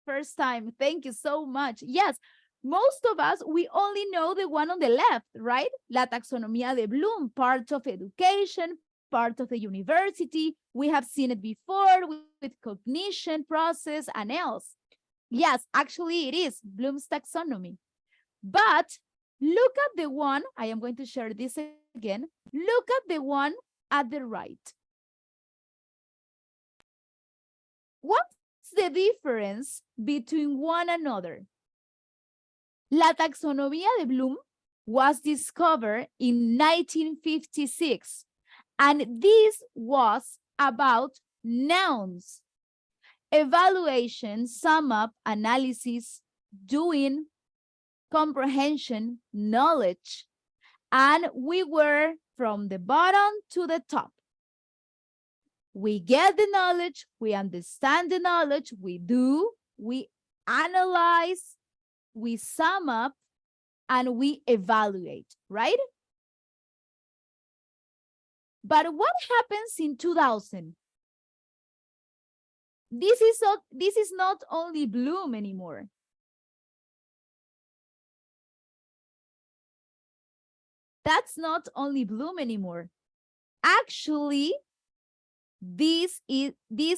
First time, thank you so much. Yes, most of us, we only know the one on the left, right? La taxonomía de Bloom, part of education, part of the university. We have seen it before with cognition process and else. Yes, actually it is Bloom's taxonomy. But look at the one, I am going to share this again. Look at the one at the right. What's the difference between one another? La taxonomía de Bloom was discovered in 1956, and this was about nouns, evaluation, sum up, analysis, doing, comprehension, knowledge, and we were from the bottom to the top. We get the knowledge, we understand the knowledge, we do, we analyze, we sum up, and we evaluate, right? But what happens in 2000? This is not only Bloom anymore. That's not only Bloom anymore. Actually, this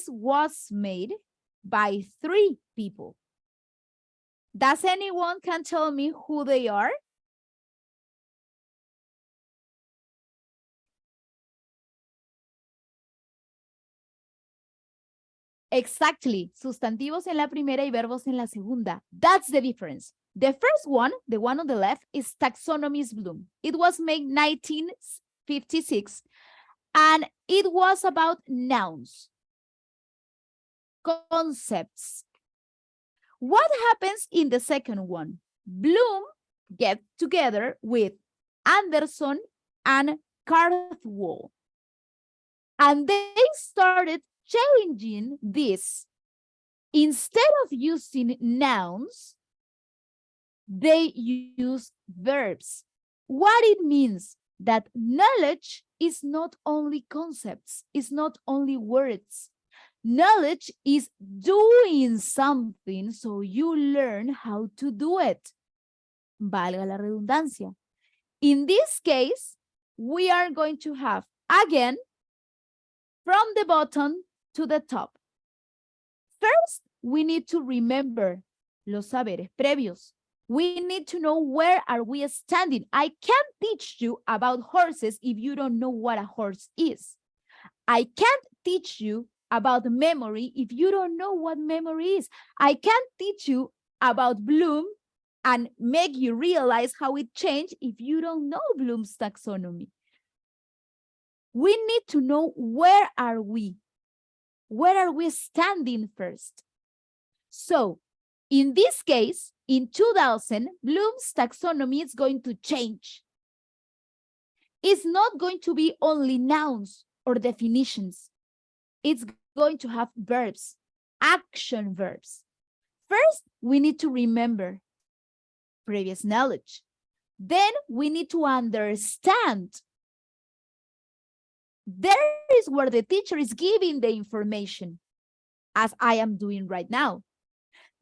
was made by 3 people. Does anyone can tell me who they are? Exactly. Sustantivos en la primera y verbos en la segunda. That's the difference. The first one, the one on the left, is Taxonomy's Bloom. It was made 1956, and it was about nouns, concepts. What happens in the second one? Bloom get together with Anderson and Carthwall, and they started changing this. Instead of using nouns, they use verbs. What it means that knowledge is not only concepts, it's not only words. Knowledge is doing something, so you learn how to do it. Valga la redundancia. In this case, we are going to have, again, from the bottom to the top. First, we need to remember los saberes previos. We need to know where are we standing. I can't teach you about horses if you don't know what a horse is. I can't teach you about memory if you don't know what memory is. I can't teach you about Bloom and make you realize how it changed if you don't know Bloom's taxonomy. We need to know where are we standing first. So in this case, in 2000, Bloom's taxonomy is going to change. It's not going to be only nouns or definitions. It's going to have verbs, action verbs. First, we need to remember previous knowledge. Then we need to understand There is where the teacher is giving the information, as I am doing right now.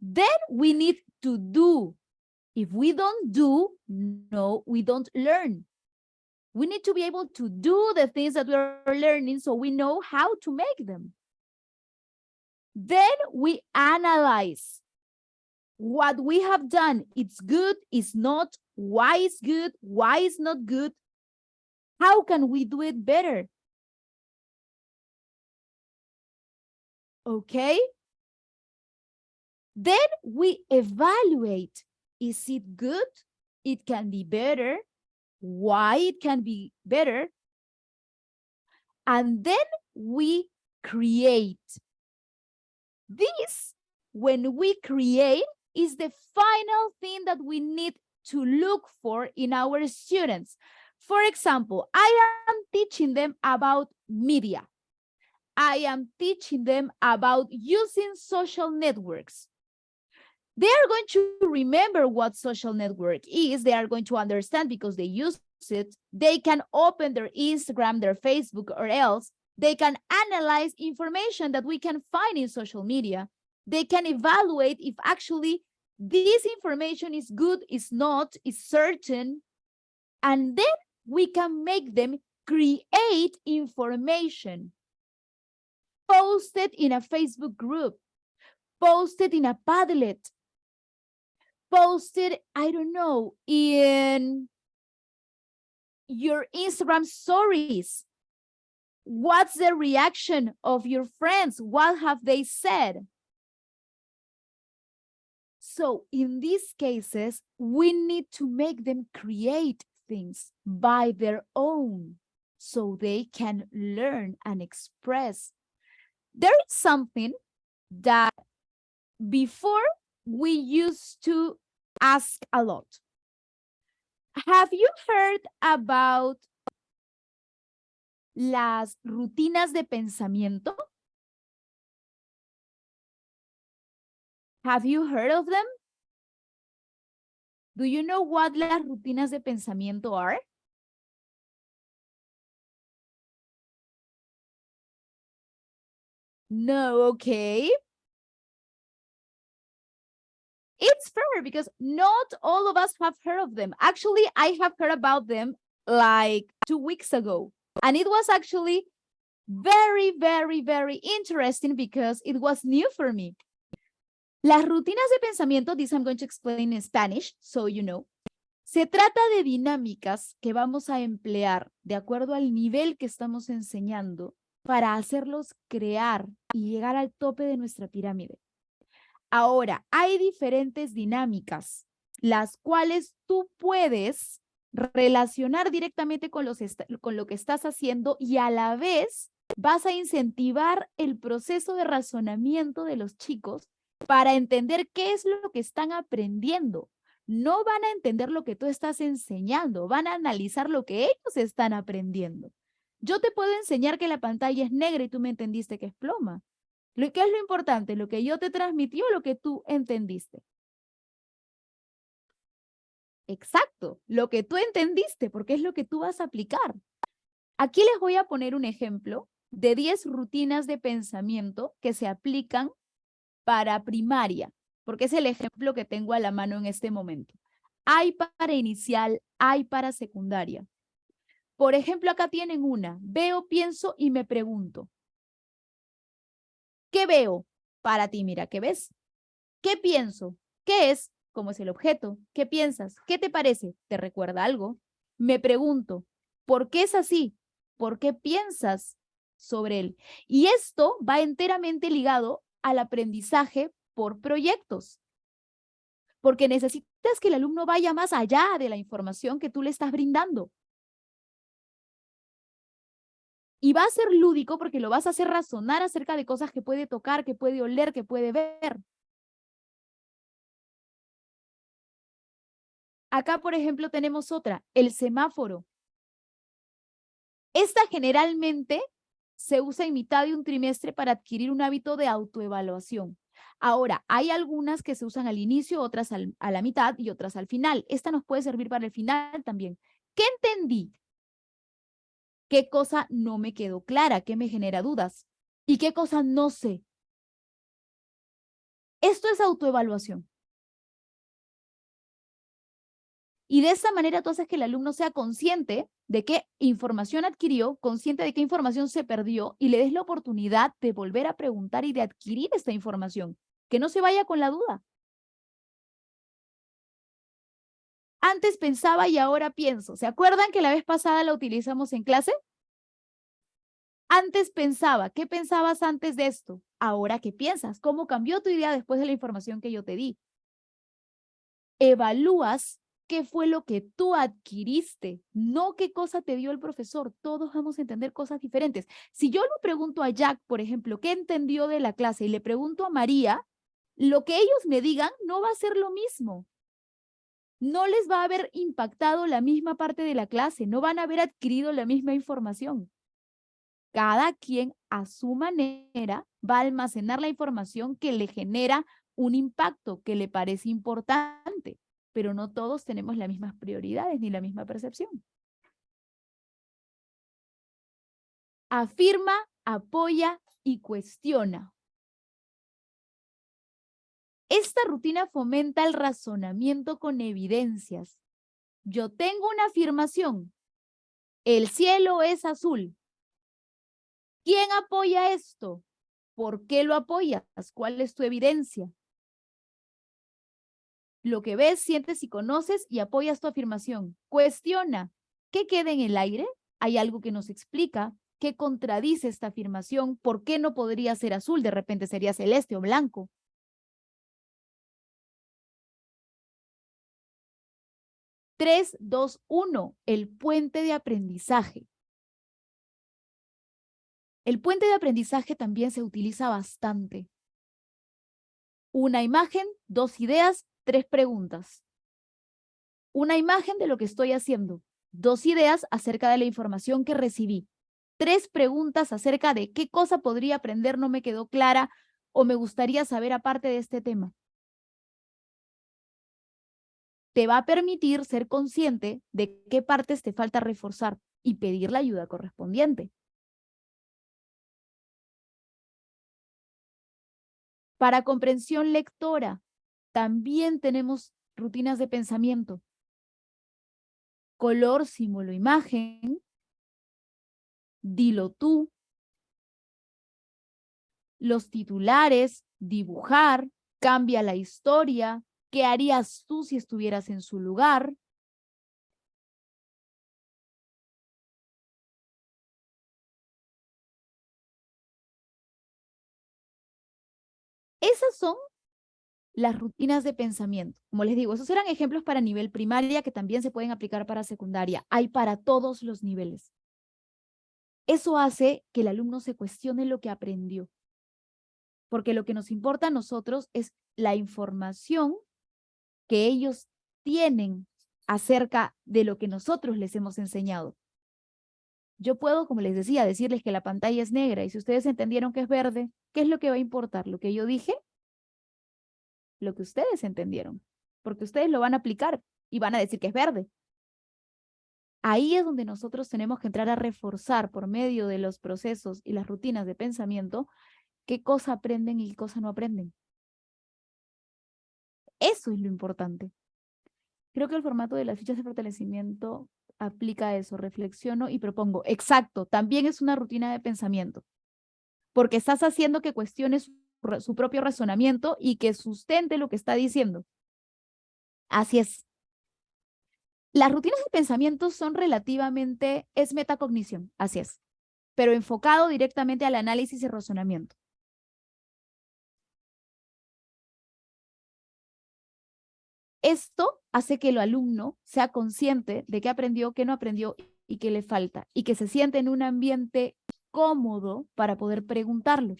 Then we need to do. If we don't do, no, we don't learn. We need to be able to do the things that we're learning so we know how to make them. Then we analyze what we have done. It's good, it's not, why it's good, why it's not good. How can we do it better? Okay? Then we evaluate. Is it good? It can be better. Why it can be better? And then we create. This, when we create, is the final thing that we need to look for in our students. For example, I am teaching them about media. I am teaching them about using social networks. They are going to remember what social network is. They are going to understand because they use it. They can open their Instagram, their Facebook, or else they can analyze information that we can find in social media. They can evaluate if actually this information is good, is not, is certain. And then we can make them create information. Post it in a Facebook group. Post it in a Padlet. Post it, I don't know, in your Instagram stories. What's the reaction of your friends? What have they said? So in these cases, we need to make them create things by their own so they can learn and express. There is something that before we used to ask a lot. Have you heard about las rutinas de pensamiento? Have you heard of them? Do you know what las rutinas de pensamiento are? No, okay. It's fair because not all of us have heard of them. Actually, I have heard about them like 2 weeks ago. And it was actually very, very, very interesting because it was new for me. Las rutinas de pensamiento, this I'm going to explain in Spanish, so you know. Se trata de dinámicas que vamos a emplear de acuerdo al nivel que estamos enseñando para hacerlos crear y llegar al tope de nuestra pirámide. Ahora, hay diferentes dinámicas, las cuales tú puedes relacionar directamente con lo que estás haciendo y a la vez vas a incentivar el proceso de razonamiento de los chicos para entender qué es lo que están aprendiendo. No van a entender lo que tú estás enseñando, van a analizar lo que ellos están aprendiendo. Yo te puedo enseñar que la pantalla es negra y tú me entendiste que es ploma. ¿Qué es lo importante? ¿Lo que yo te transmití o lo que tú entendiste? Exacto, lo que tú entendiste, porque es lo que tú vas a aplicar. Aquí les voy a poner un ejemplo de 10 rutinas de pensamiento que se aplican para primaria, porque es el ejemplo que tengo a la mano en este momento. Hay para inicial, hay para secundaria. Por ejemplo, acá tienen una. Veo, pienso y me pregunto. ¿Qué veo? Para ti, mira, ¿qué ves? ¿Qué pienso? ¿Qué es? ¿Cómo es el objeto? ¿Qué piensas? ¿Qué te parece? ¿Te recuerda algo? Me pregunto, ¿por qué es así? ¿Por qué piensas sobre él? Y esto va enteramente ligado al aprendizaje por proyectos. Porque necesitas que el alumno vaya más allá de la información que tú le estás brindando. Y va a ser lúdico porque lo vas a hacer razonar acerca de cosas que puede tocar, que puede oler, que puede ver. Acá, por ejemplo, tenemos otra, el semáforo. Esta generalmente se usa en mitad de un trimestre para adquirir un hábito de autoevaluación. Ahora, hay algunas que se usan al inicio, otras a la mitad y otras al final. Esta nos puede servir para el final también. ¿Qué entendí? ¿Qué cosa no me quedó clara? ¿Qué me genera dudas? ¿Y qué cosa no sé? Esto es autoevaluación. Y de esta manera tú haces que el alumno sea consciente de qué información adquirió, consciente de qué información se perdió y le des la oportunidad de volver a preguntar y de adquirir esta información. Que no se vaya con la duda. Antes pensaba y ahora pienso. ¿Se acuerdan que la vez pasada la utilizamos en clase? Antes pensaba. ¿Qué pensabas antes de esto? Ahora, ¿qué piensas? ¿Cómo cambió tu idea después de la información que yo te di? Evalúas qué fue lo que tú adquiriste, no qué cosa te dio el profesor. Todos vamos a entender cosas diferentes. Si yo le pregunto a Jack, por ejemplo, qué entendió de la clase y le pregunto a María, lo que ellos me digan no va a ser lo mismo. No les va a haber impactado la misma parte de la clase, no van a haber adquirido la misma información. Cada quien a su manera va a almacenar la información que le genera un impacto, que le parece importante, pero no todos tenemos las mismas prioridades ni la misma percepción. Afirma, apoya y cuestiona. Esta rutina fomenta el razonamiento con evidencias. Yo tengo una afirmación. El cielo es azul. ¿Quién apoya esto? ¿Por qué lo apoyas? ¿Cuál es tu evidencia? Lo que ves, sientes y conoces y apoyas tu afirmación. Cuestiona. ¿Qué queda en el aire? ¿Hay algo que nos explica? ¿Qué contradice esta afirmación? ¿Por qué no podría ser azul? De repente sería celeste o blanco. 3, 2, 1. El puente de aprendizaje. El puente de aprendizaje también se utiliza bastante. Una imagen, 2 ideas, 3 preguntas. Una imagen de lo que estoy haciendo. 2 ideas acerca de la información que recibí. 3 preguntas acerca de qué cosa podría aprender, no me quedó clara o me gustaría saber aparte de este tema. Te va a permitir ser consciente de qué partes te falta reforzar y pedir la ayuda correspondiente. Para comprensión lectora, también tenemos rutinas de pensamiento. Color, símbolo, imagen. Dilo tú. Los titulares, dibujar, cambia la historia. ¿Qué harías tú si estuvieras en su lugar? Esas son las rutinas de pensamiento. Como les digo, esos eran ejemplos para nivel primaria que también se pueden aplicar para secundaria. Hay para todos los niveles. Eso hace que el alumno se cuestione lo que aprendió. Porque lo que nos importa a nosotros es la información que ellos tienen acerca de lo que nosotros les hemos enseñado. Yo puedo, como les decía, decirles que la pantalla es negra y si ustedes entendieron que es verde, ¿qué es lo que va a importar? ¿Lo que yo dije? Lo que ustedes entendieron, porque ustedes lo van a aplicar y van a decir que es verde. Ahí es donde nosotros tenemos que entrar a reforzar por medio de los procesos y las rutinas de pensamiento qué cosa aprenden y qué cosa no aprenden. Eso es lo importante. Creo que el formato de las fichas de fortalecimiento aplica eso, reflexiono y propongo. Exacto, también es una rutina de pensamiento, porque estás haciendo que cuestione su propio razonamiento y que sustente lo que está diciendo. Así es. Las rutinas de pensamiento son relativamente, es metacognición, así es, pero enfocado directamente al análisis y razonamiento. Esto hace que el alumno sea consciente de qué aprendió, qué no aprendió y qué le falta, y que se siente en un ambiente cómodo para poder preguntarlo,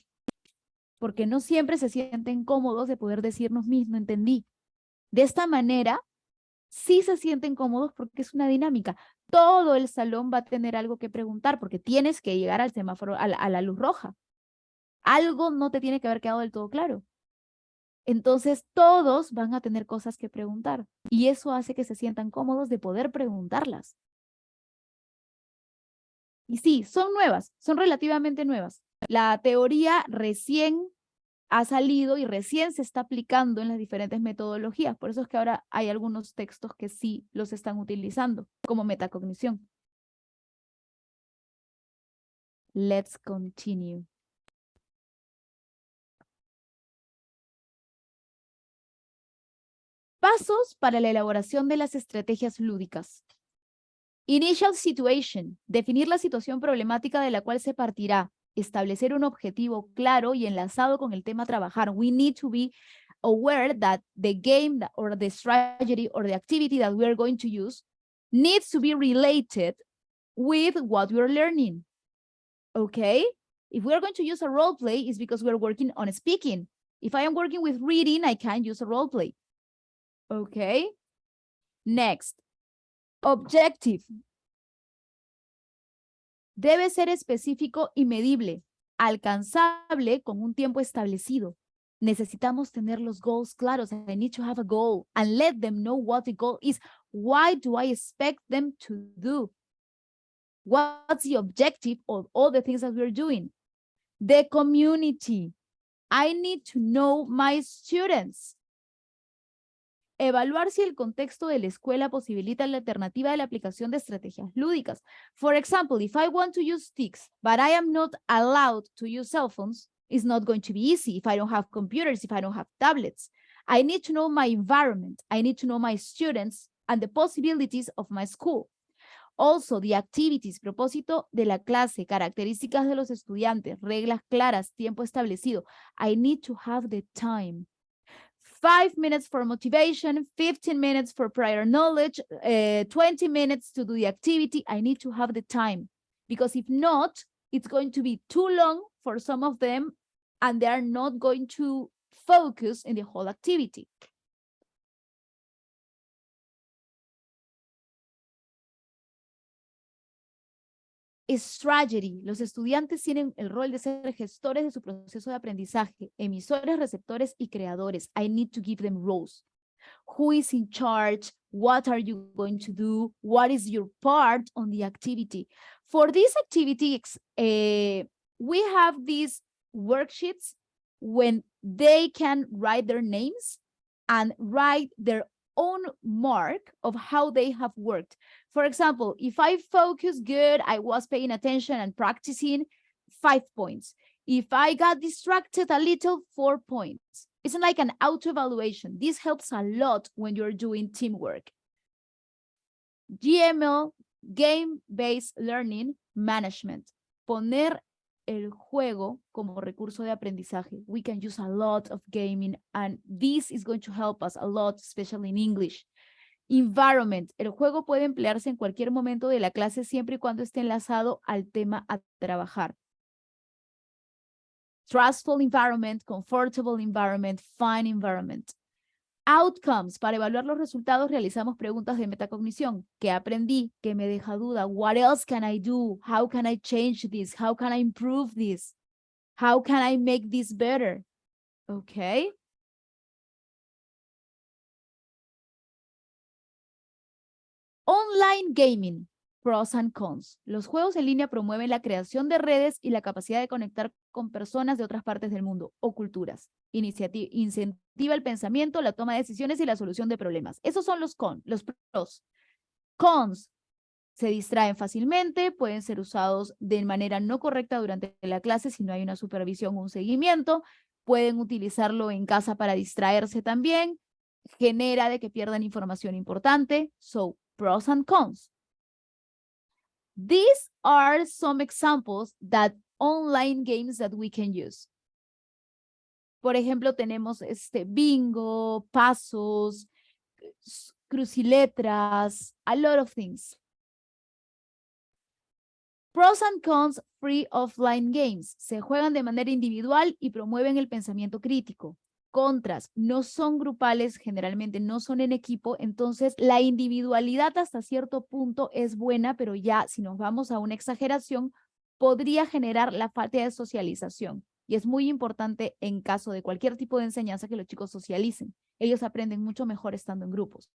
porque no siempre se sienten cómodos de poder decirnos mismo, entendí. De esta manera, sí se sienten cómodos porque es una dinámica. Todo el salón va a tener algo que preguntar porque tienes que llegar al semáforo, a la luz roja. Algo no te tiene que haber quedado del todo claro. Entonces, todos van a tener cosas que preguntar y eso hace que se sientan cómodos de poder preguntarlas. Y sí, son nuevas, son relativamente nuevas. La teoría recién ha salido y recién se está aplicando en las diferentes metodologías. Por eso es que ahora hay algunos textos que sí los están utilizando como metacognición. Let's continue. Pasos para la elaboración de las estrategias lúdicas. Initial situation. Definir la situación problemática de la cual se partirá. Establecer un objetivo claro y enlazado con el tema a trabajar. We need to be aware that the game or the strategy or the activity that we are going to use needs to be related with what we are learning. Okay? If we are going to use a role play, it's because we are working on speaking. If I am working with reading, I can use a role play. Okay? Next. Objective. Debe ser específico y medible, alcanzable con un tiempo establecido. Necesitamos tener los goals claros. I need to have a goal and let them know what the goal is. Why do I expect them to do? What's the objective of all the things that we're doing? The community. I need to know my students. Evaluar si el contexto de la escuela posibilita la alternativa de la aplicación de estrategias lúdicas. For example, if I want to use sticks, but I am not allowed to use cell phones, it's not going to be easy if I don't have computers, if I don't have tablets. I need to know my environment. I need to know my students and the possibilities of my school. Also, the activities, propósito de la clase, características de los estudiantes, reglas claras, tiempo establecido. I need to have the time. 5 minutes for motivation, 15 minutes for prior knowledge, 20 minutes to do the activity. I need to have the time because if not, it's going to be too long for some of them and they are not going to focus in the whole activity. Strategy. Los estudiantes tienen el rol de ser gestores de su proceso de aprendizaje, emisores, receptores y creadores. I need to give them roles. Who is in charge? What are you going to do? What is your part on the activity? For this activity, we have these worksheets when they can write their names and write their own mark of how they have worked. For example, if I focus good, I was paying attention and practicing, 5 points. If I got distracted a little, 4 points. It's like an auto-evaluation. This helps a lot when you're doing teamwork. GML, Game-Based Learning Management. Poner el juego como recurso de aprendizaje. We can use a lot of gaming and this is going to help us a lot, especially in English. Environment. El juego puede emplearse en cualquier momento de la clase siempre y cuando esté enlazado al tema a trabajar. Trustful environment, comfortable environment, fun environment. Outcomes. Para evaluar los resultados realizamos preguntas de metacognición. ¿Qué aprendí? ¿Qué me deja duda? What else can I do? How can I change this? How can I improve this? How can I make this better? Okay. Online gaming. Pros and cons. Los juegos en línea promueven la creación de redes y la capacidad de conectar con personas de otras partes del mundo o culturas. Incentiva el pensamiento, la toma de decisiones y la solución de problemas. Esos son los pros. Cons. Se distraen fácilmente, pueden ser usados de manera no correcta durante la clase si no hay una supervisión o un seguimiento. Pueden utilizarlo en casa para distraerse también. Genera de que pierdan información importante. So, pros and cons. These are some examples that online games that we can use. Por ejemplo, tenemos bingo, pasos, cruciletras, a lot of things. Pros and cons, free offline games. Se juegan de manera individual y promueven el pensamiento crítico. Contras, no son grupales, generalmente no son en equipo, entonces la individualidad hasta cierto punto es buena, pero ya si nos vamos a una exageración, podría generar la falta de socialización. Y es muy importante en caso de cualquier tipo de enseñanza que los chicos socialicen. Ellos aprenden mucho mejor estando en grupos.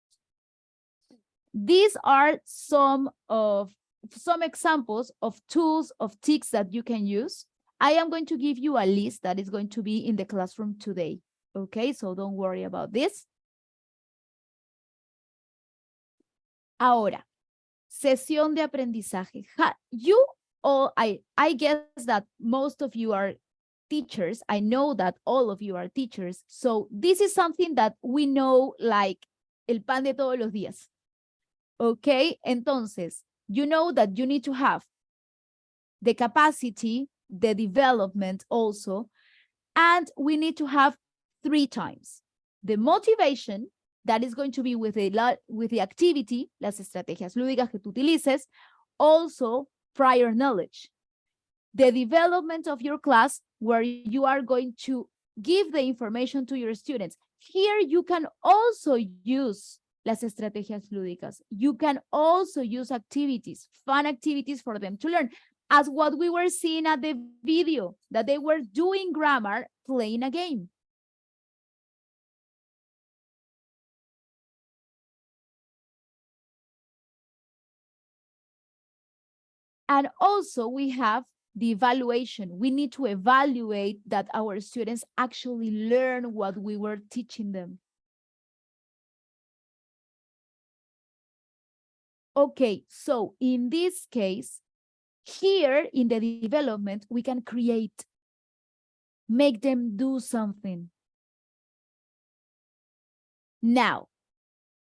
These are some of some examples of tools, of tics that you can use. I am going to give you a list that is going to be in the classroom today. Okay, so don't worry about this. Ahora, sesión de aprendizaje. You all, I guess that most of you are teachers. I know that all of you are teachers. So this is something that we know like el pan de todos los días. Okay, entonces, you know that you need to have the capacity, the development also, and we need to have 3 times. The motivation, that is going to be with the activity, las estrategias lúdicas que tú utilices, also prior knowledge. The development of your class, where you are going to give the information to your students. Here you can also use las estrategias lúdicas. You can also use activities, fun activities for them to learn. As what we were seeing at the video, that they were doing grammar, playing a game. And also we have the evaluation. We need to evaluate that our students actually learn what we were teaching them. Okay, so in this case, here in the development, we can create, make them do something. Now,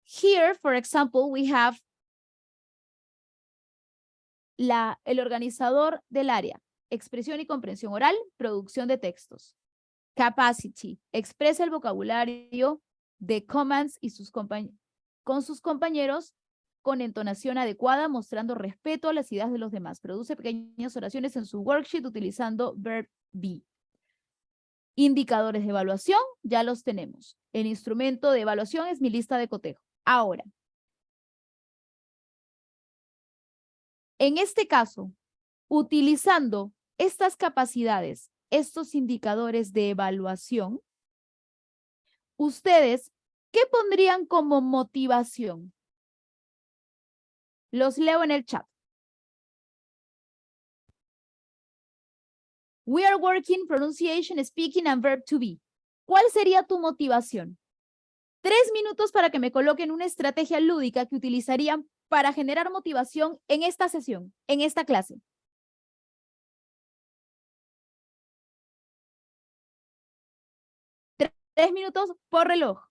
here, for example, we have el organizador del área, expresión y comprensión oral, producción de textos. Capacity, expresa el vocabulario de commands y con sus compañeros con entonación adecuada, mostrando respeto a las ideas de los demás. Produce pequeñas oraciones en su worksheet utilizando verb be. Indicadores de evaluación, ya los tenemos. El instrumento de evaluación es mi lista de cotejo. Ahora, en este caso, utilizando estas capacidades, estos indicadores de evaluación, ustedes, ¿qué pondrían como motivación? Los leo en el chat. We are working pronunciation, speaking and verb to be. ¿Cuál sería tu motivación? 3 minutos para que me coloquen una estrategia lúdica que utilizarían para generar motivación en esta sesión, en esta clase. Tres minutos por reloj.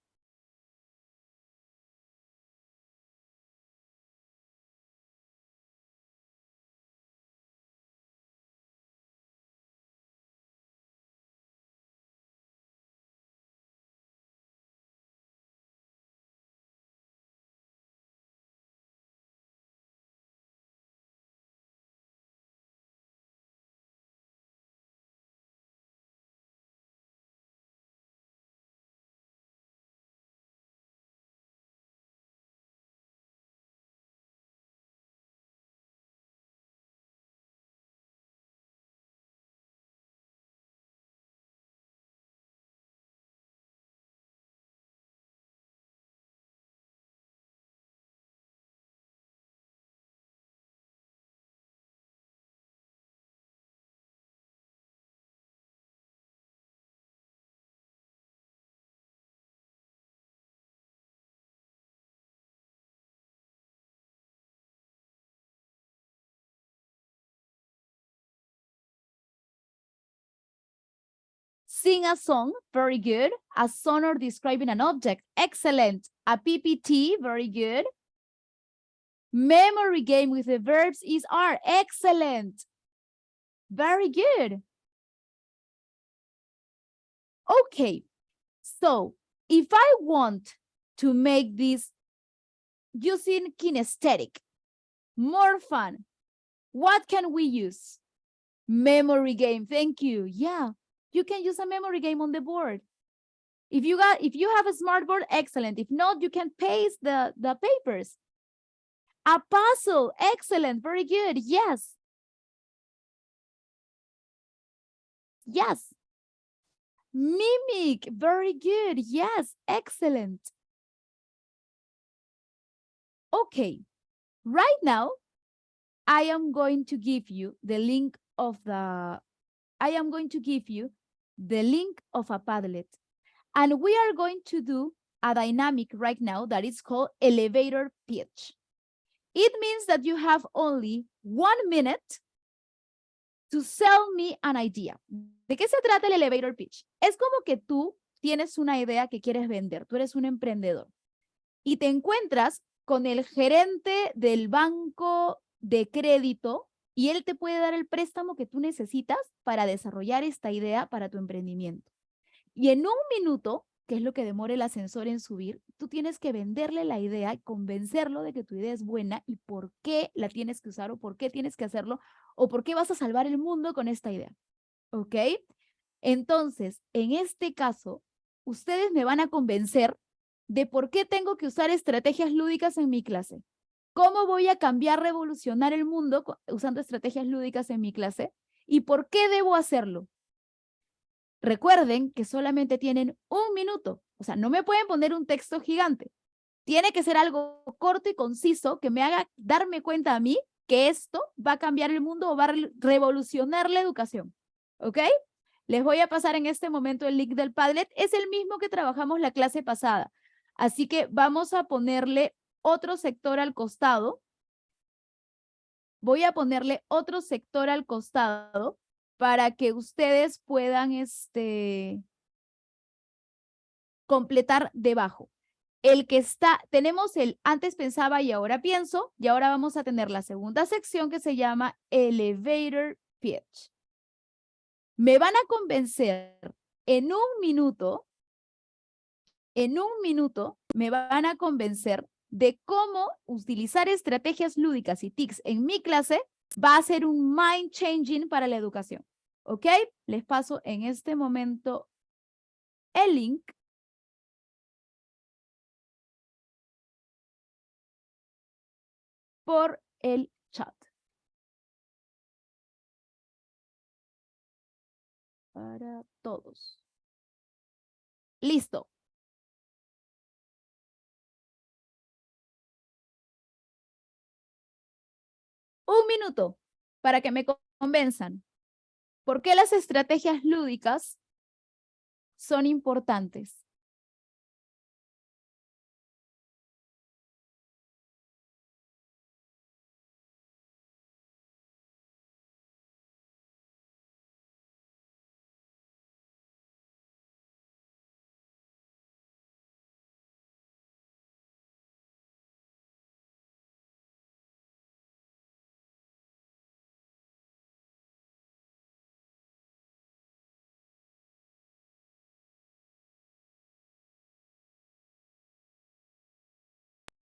Sing a song, very good. A sonor describing an object, excellent. A PPT, very good. Memory game with the verbs is are, excellent. Very good. Okay, so if I want to make this using kinesthetic, more fun, what can we use? Memory game, thank you. Yeah, you can use a memory game on the board. If you have a smart board, excellent. If not, you can paste the papers. A puzzle, excellent, very good. Yes. Yes. Mimic, very good. Yes, excellent. Okay, right now, I am going to give you the link of the, I am going to give you the link of a Padlet. And we are going to do a dynamic right now that is called elevator pitch. It means that you have only 1 minute to sell me an idea. ¿De qué se trata el elevator pitch? Es como que tú tienes una idea que quieres vender, tú eres un emprendedor y te encuentras con el gerente del banco de crédito y él te puede dar el préstamo que tú necesitas para desarrollar esta idea para tu emprendimiento. Y en 1 minuto, que es lo que demora el ascensor en subir, tú tienes que venderle la idea y convencerlo de que tu idea es buena y por qué la tienes que usar o por qué tienes que hacerlo o por qué vas a salvar el mundo con esta idea. ¿Ok? Entonces, en este caso, ustedes me van a convencer de por qué tengo que usar estrategias lúdicas en mi clase. ¿Cómo voy a cambiar, revolucionar el mundo usando estrategias lúdicas en mi clase? ¿Y por qué debo hacerlo? Recuerden que solamente tienen 1 minuto. O sea, no me pueden poner un texto gigante. Tiene que ser algo corto y conciso que me haga darme cuenta a mí que esto va a cambiar el mundo o va a revolucionar la educación. ¿Ok? Les voy a pasar en este momento el link del Padlet. Es el mismo que trabajamos la clase pasada. Así que vamos a ponerle otro sector al costado. Voy a ponerle otro sector al costado para que ustedes puedan completar debajo. El que está, tenemos el antes pensaba y ahora pienso, y ahora vamos a tener la segunda sección que se llama Elevator Pitch. Me van a convencer en 1 minuto, me van a convencer de cómo utilizar estrategias lúdicas y TICs en mi clase va a ser un mind changing para la educación. ¿Ok? Les paso en este momento el link. Por el chat. Para todos. Listo. Un minuto para que me convenzan. ¿Por qué las estrategias lúdicas son importantes?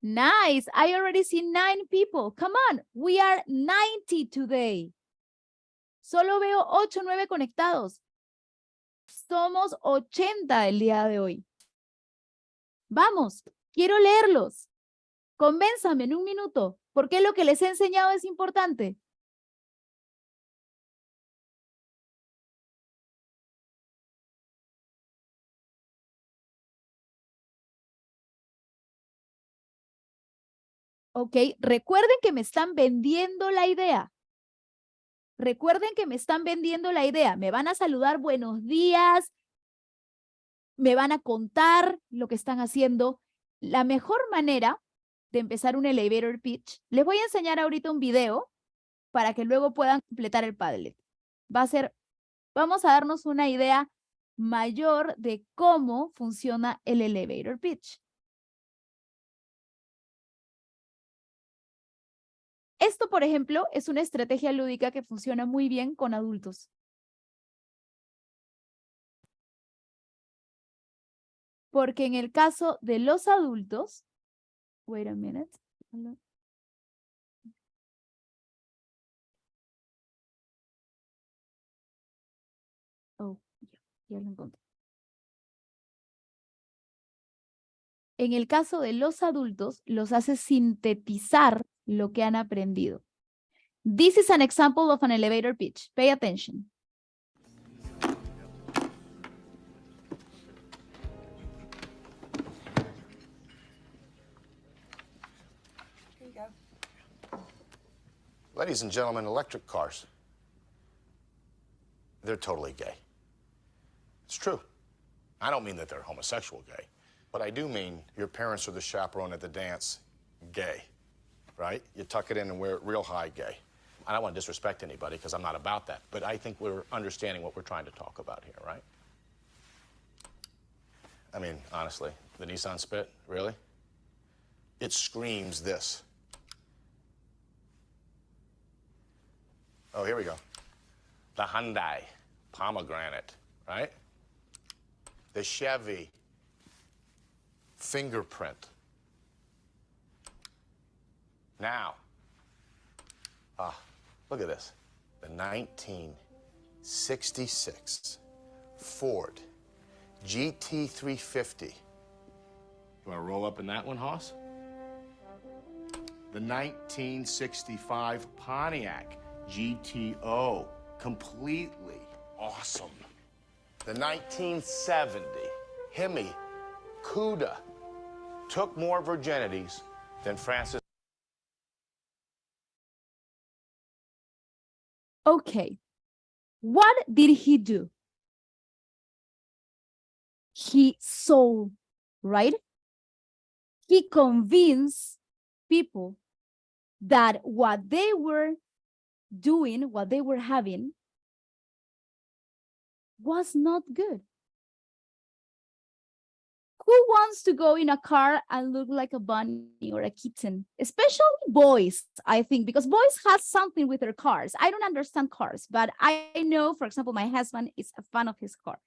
Nice. I already see 9 people. Come on. We are 90 today. Solo veo 8 o 9 conectados. Somos 80 el día de hoy. Vamos. Quiero leerlos. Convénzame en 1 minuto. ¿Por qué lo que les he enseñado es importante? Ok, recuerden que me están vendiendo la idea. Recuerden que me están vendiendo la idea. Me van a saludar, buenos días. Me van a contar lo que están haciendo. La mejor manera de empezar un elevator pitch, les voy a enseñar ahorita un video para que luego puedan completar el Padlet. Vamos a darnos una idea mayor de cómo funciona el elevator pitch. Esto, por ejemplo, es una estrategia lúdica que funciona muy bien con adultos. Porque en el caso de los adultos, wait a minute. Oh, ya lo encontré. En el caso de los adultos, los hace sintetizar lo que han aprendido. This is an example of an elevator pitch. Pay attention. Here you go. Ladies and gentlemen, electric cars, they're totally gay. It's true. I don't mean that they're homosexual gay, but I do mean your parents are the chaperone at the dance gay, right? You tuck it in and wear it real high gay. I don't want to disrespect anybody because I'm not about that, but I think we're understanding what we're trying to talk about here, right? I mean, honestly, the Nissan Spit, really? It screams this. Oh, here we go. The Hyundai Pomegranate, right? The Chevy Fingerprint. Now, look at this. The 1966 Ford GT350. You want to roll up in that one, Hoss? The 1965 Pontiac GTO, completely awesome. The 1970 Hemi Cuda took more virginities than Francis. Okay, what did he do? He sold, right? He convinced people that what they were doing, what they were having, was not good. Who wants to go in a car and look like a bunny or a kitten? Especially boys, I think, because boys have something with their cars. I don't understand cars, but I know, for example, my husband is a fan of his car.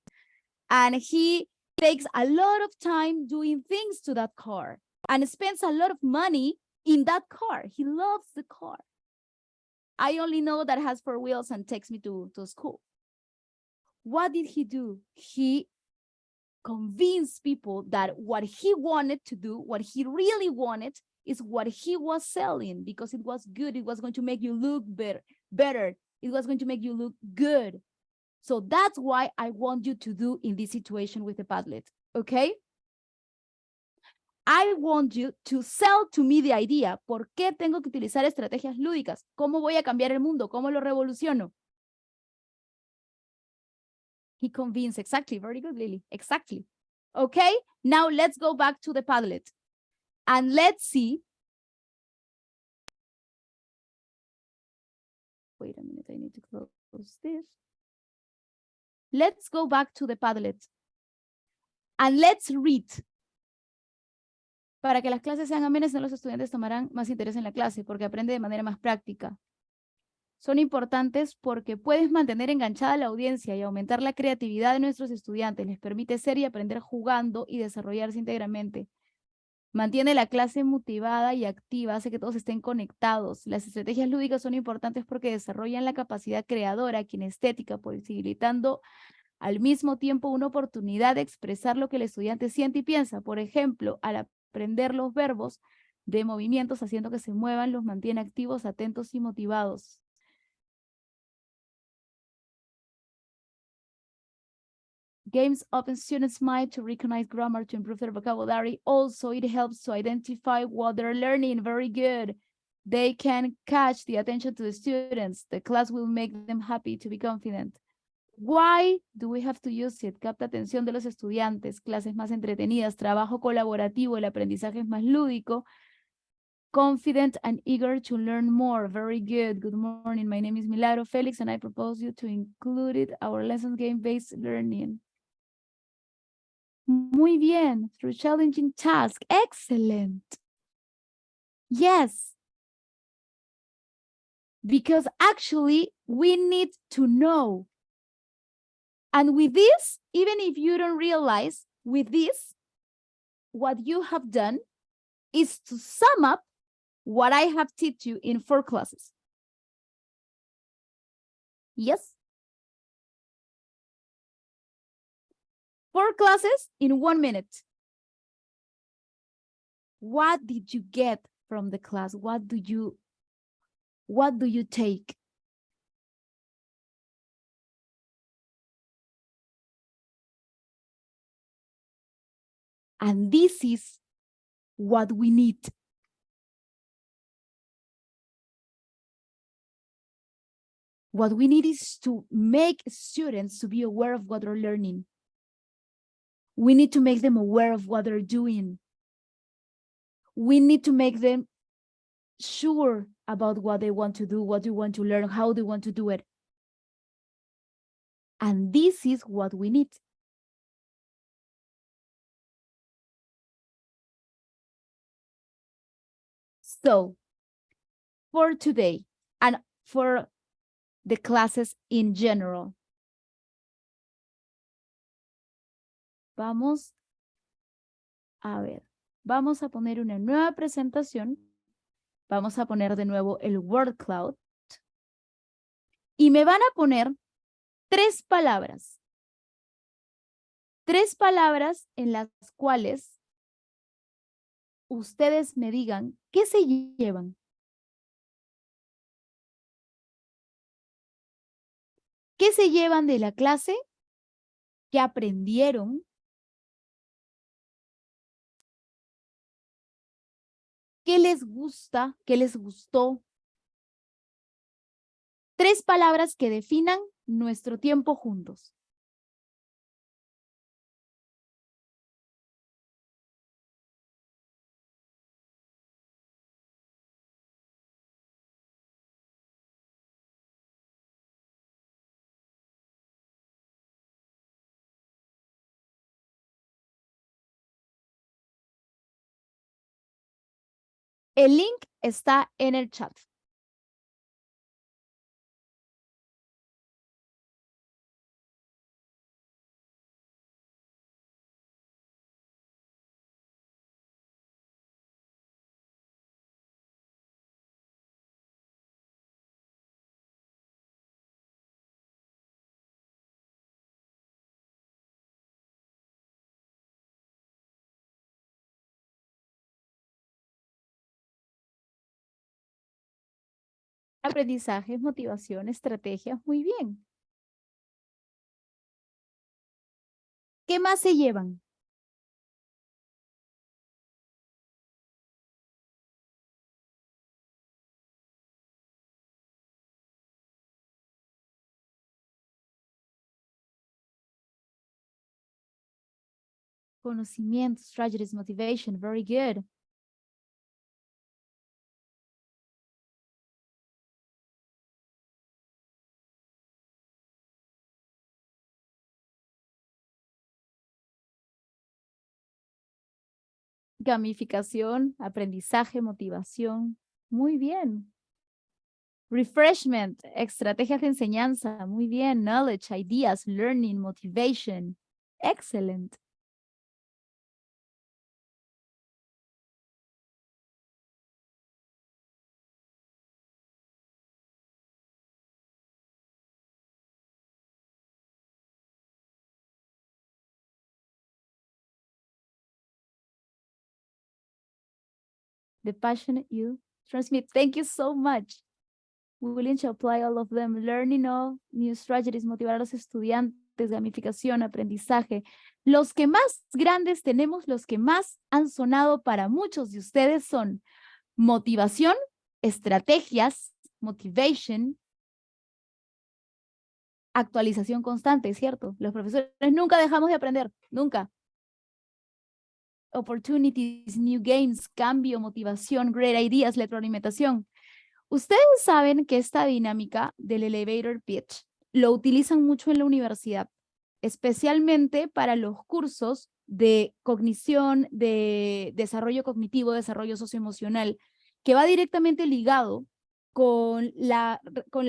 And he takes a lot of time doing things to that car and spends a lot of money in that car. He loves the car. I only know that it has 4 wheels and takes me to school. What did he do? He convinced people that what he wanted to do, what he really wanted, is what he was selling because it was good. It was going to make you look better. It was going to make you look good. So that's why I want you to do in this situation with the Padlet, okay? I want you to sell to me the idea. ¿Por qué tengo que utilizar estrategias lúdicas? ¿Cómo voy a cambiar el mundo? ¿Cómo lo revoluciono? He convinced, exactly, very good, Lily, exactly. Okay, now let's go back to the Padlet and let's see. Wait a minute, I need to close this. Let's go back to the Padlet and let's read. Para que las clases sean amenas, los estudiantes tomarán más interés en la clase porque aprende de manera más práctica. Son importantes porque puedes mantener enganchada a la audiencia y aumentar la creatividad de nuestros estudiantes. Les permite ser y aprender jugando y desarrollarse íntegramente. Mantiene la clase motivada y activa, hace que todos estén conectados. Las estrategias lúdicas son importantes porque desarrollan la capacidad creadora, kinestética, posibilitando al mismo tiempo una oportunidad de expresar lo que el estudiante siente y piensa. Por ejemplo, al aprender los verbos de movimientos haciendo que se muevan, los mantiene activos, atentos y motivados. Games open students' mind to recognize grammar, to improve their vocabulary. Also, it helps to identify what they're learning. Very good. They can catch the attention to the students. The class will make them happy to be confident. Why do we have to use it? Capta atención de los estudiantes, clases más entretenidas, trabajo colaborativo, el aprendizaje es más lúdico. Confident and eager to learn more. Very good. Good morning. My name is Milagro Felix, and I propose you to include it our lesson game-based learning. Muy bien. Through challenging tasks. Excellent. Yes. Because actually, we need to know. And with this, even if you don't realize, with this, what you have done is to sum up what I have taught you in 4 classes. Yes? 4 classes in 1 minute. What did you get from the class? What do you take? And this is what we need. What we need is to make students to be aware of what they're learning. We need to make them aware of what they're doing. We need to make them sure about what they want to do, what they want to learn, how they want to do it. And this is what we need. So, for today and for the classes in general, vamos a ver, vamos a poner una nueva presentación. Vamos a poner de nuevo el word cloud. Y me van a poner 3 palabras. 3 palabras en las cuales ustedes me digan qué se llevan. ¿Qué se llevan de la clase? ¿Qué aprendieron? ¿Qué les gusta? ¿Qué les gustó? 3 palabras que definan nuestro tiempo juntos. El link está en el chat. Aprendizaje, motivación, estrategia. Muy bien. ¿Qué más se llevan? Conocimiento, strategies, motivation. Very good. Gamificación, aprendizaje, motivación. Muy bien. Refreshment, estrategias de enseñanza. Muy bien. Knowledge, ideas, learning, motivation. Excellent. The passion you transmit. Thank you so much. Willing to apply all of them. Learning all new strategies, motivar a los estudiantes, gamificación, aprendizaje. Los que más grandes tenemos, los que más han sonado para muchos de ustedes son motivación, estrategias, motivation, actualización constante, ¿cierto? Los profesores nunca dejamos de aprender, nunca. Opportunities, new games, cambio, motivación, great ideas, retroalimentación. Ustedes saben que esta dinámica del elevator pitch lo utilizan mucho en la universidad, especialmente para los cursos de cognición, de desarrollo cognitivo, desarrollo socioemocional, que va directamente ligado con la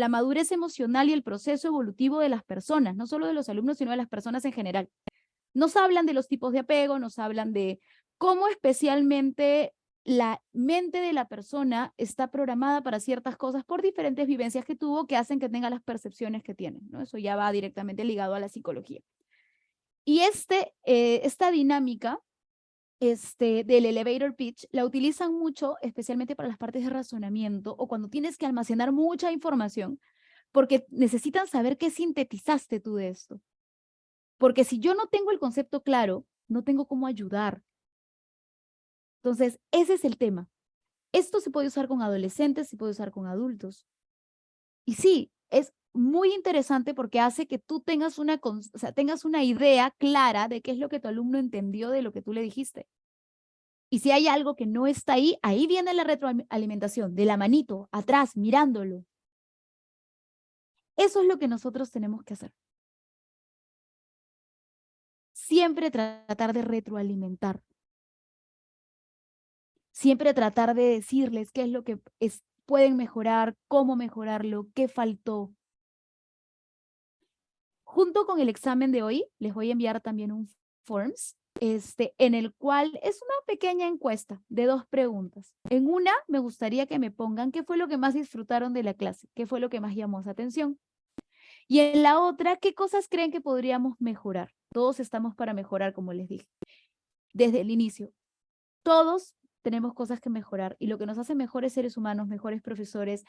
madurez emocional y el proceso evolutivo de las personas, no solo de los alumnos, sino de las personas en general. Nos hablan de los tipos de apego, nos hablan de cómo especialmente la mente de la persona está programada para ciertas cosas por diferentes vivencias que tuvo que hacen que tenga las percepciones que tiene, ¿no? Eso ya va directamente ligado a la psicología. Y esta dinámica del elevator pitch la utilizan mucho, especialmente para las partes de razonamiento o cuando tienes que almacenar mucha información, porque necesitan saber qué sintetizaste tú de esto. Porque si yo no tengo el concepto claro, no tengo cómo ayudar. Entonces, ese es el tema. Esto se puede usar con adolescentes, se puede usar con adultos. Y sí, es muy interesante porque hace que tú tengas tengas una idea clara de qué es lo que tu alumno entendió de lo que tú le dijiste. Y si hay algo que no está ahí, ahí viene la retroalimentación, de la manito, atrás, mirándolo. Eso es lo que nosotros tenemos que hacer. Siempre tratar de retroalimentar. Siempre tratar de decirles qué es lo que pueden mejorar, cómo mejorarlo, qué faltó. Junto con el examen de hoy, les voy a enviar también un Forms, en el cual es una pequeña encuesta de 2 preguntas. En una, me gustaría que me pongan qué fue lo que más disfrutaron de la clase, qué fue lo que más llamó su atención. Y en la otra, ¿qué cosas creen que podríamos mejorar? Todos estamos para mejorar, como les dije, desde el inicio. Todos tenemos cosas que mejorar y lo que nos hace mejores seres humanos, mejores profesores,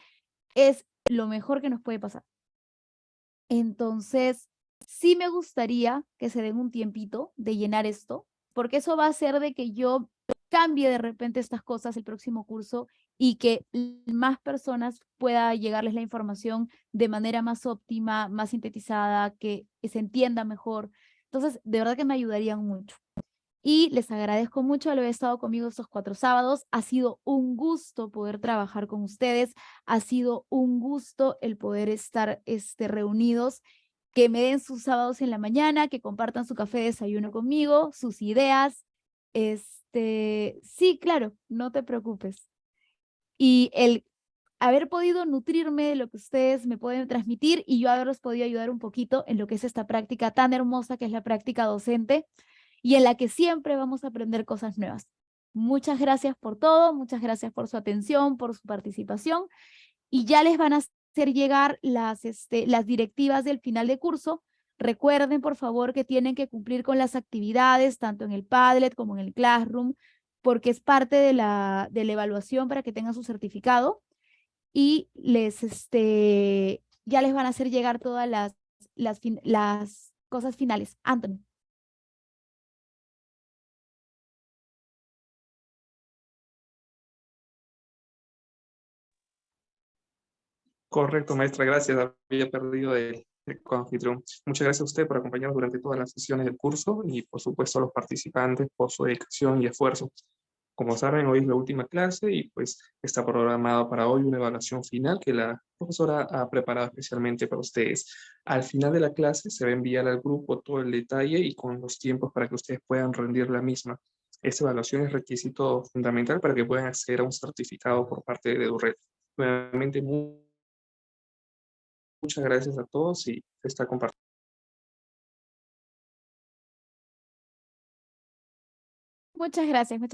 es lo mejor que nos puede pasar. Entonces, sí me gustaría que se den un tiempito de llenar esto, porque eso va a hacer de que yo cambie de repente estas cosas el próximo curso y que más personas pueda llegarles la información de manera más óptima, más sintetizada, que se entienda mejor. Entonces, de verdad que me ayudarían mucho. Y les agradezco mucho haber estado conmigo estos 4 sábados. Ha sido un gusto poder trabajar con ustedes. Ha sido un gusto el poder estar reunidos, que me den sus sábados en la mañana, que compartan su café de desayuno conmigo, sus ideas. Sí, claro, no te preocupes. Y el haber podido nutrirme de lo que ustedes me pueden transmitir y yo haberlos podido ayudar un poquito en lo que es esta práctica tan hermosa que es la práctica docente, y en la que siempre vamos a aprender cosas nuevas. Muchas gracias por todo, muchas gracias por su atención, por su participación, y ya les van a hacer llegar las directivas del final de curso. Recuerden, por favor, que tienen que cumplir con las actividades, tanto en el Padlet como en el Classroom, porque es parte de la evaluación para que tengan su certificado, y ya les van a hacer llegar todas las cosas finales. Anthony. Correcto, maestra, gracias. Había perdido el coanfitrión. Muchas gracias a usted por acompañarnos durante todas las sesiones del curso y, por supuesto, a los participantes por su dedicación y esfuerzo. Como saben, hoy es la última clase y pues está programado para hoy una evaluación final que la profesora ha preparado especialmente para ustedes. Al final de la clase se va a enviar al grupo todo el detalle y con los tiempos para que ustedes puedan rendir la misma. Esta evaluación es requisito fundamental para que puedan acceder a un certificado por parte de EduRed. Nuevamente, muchas gracias a todos y está compartido. Muchas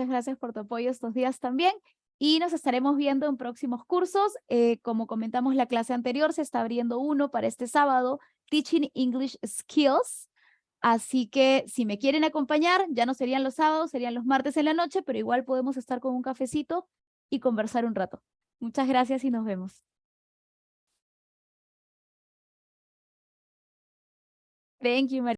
gracias por tu apoyo estos días también. Y nos estaremos viendo en próximos cursos. Como comentamos la clase anterior, se está abriendo uno para este sábado, Teaching English Skills. Así que si me quieren acompañar, ya no serían los sábados, serían los martes en la noche, pero igual podemos estar con un cafecito y conversar un rato. Muchas gracias y nos vemos. Thank you, María.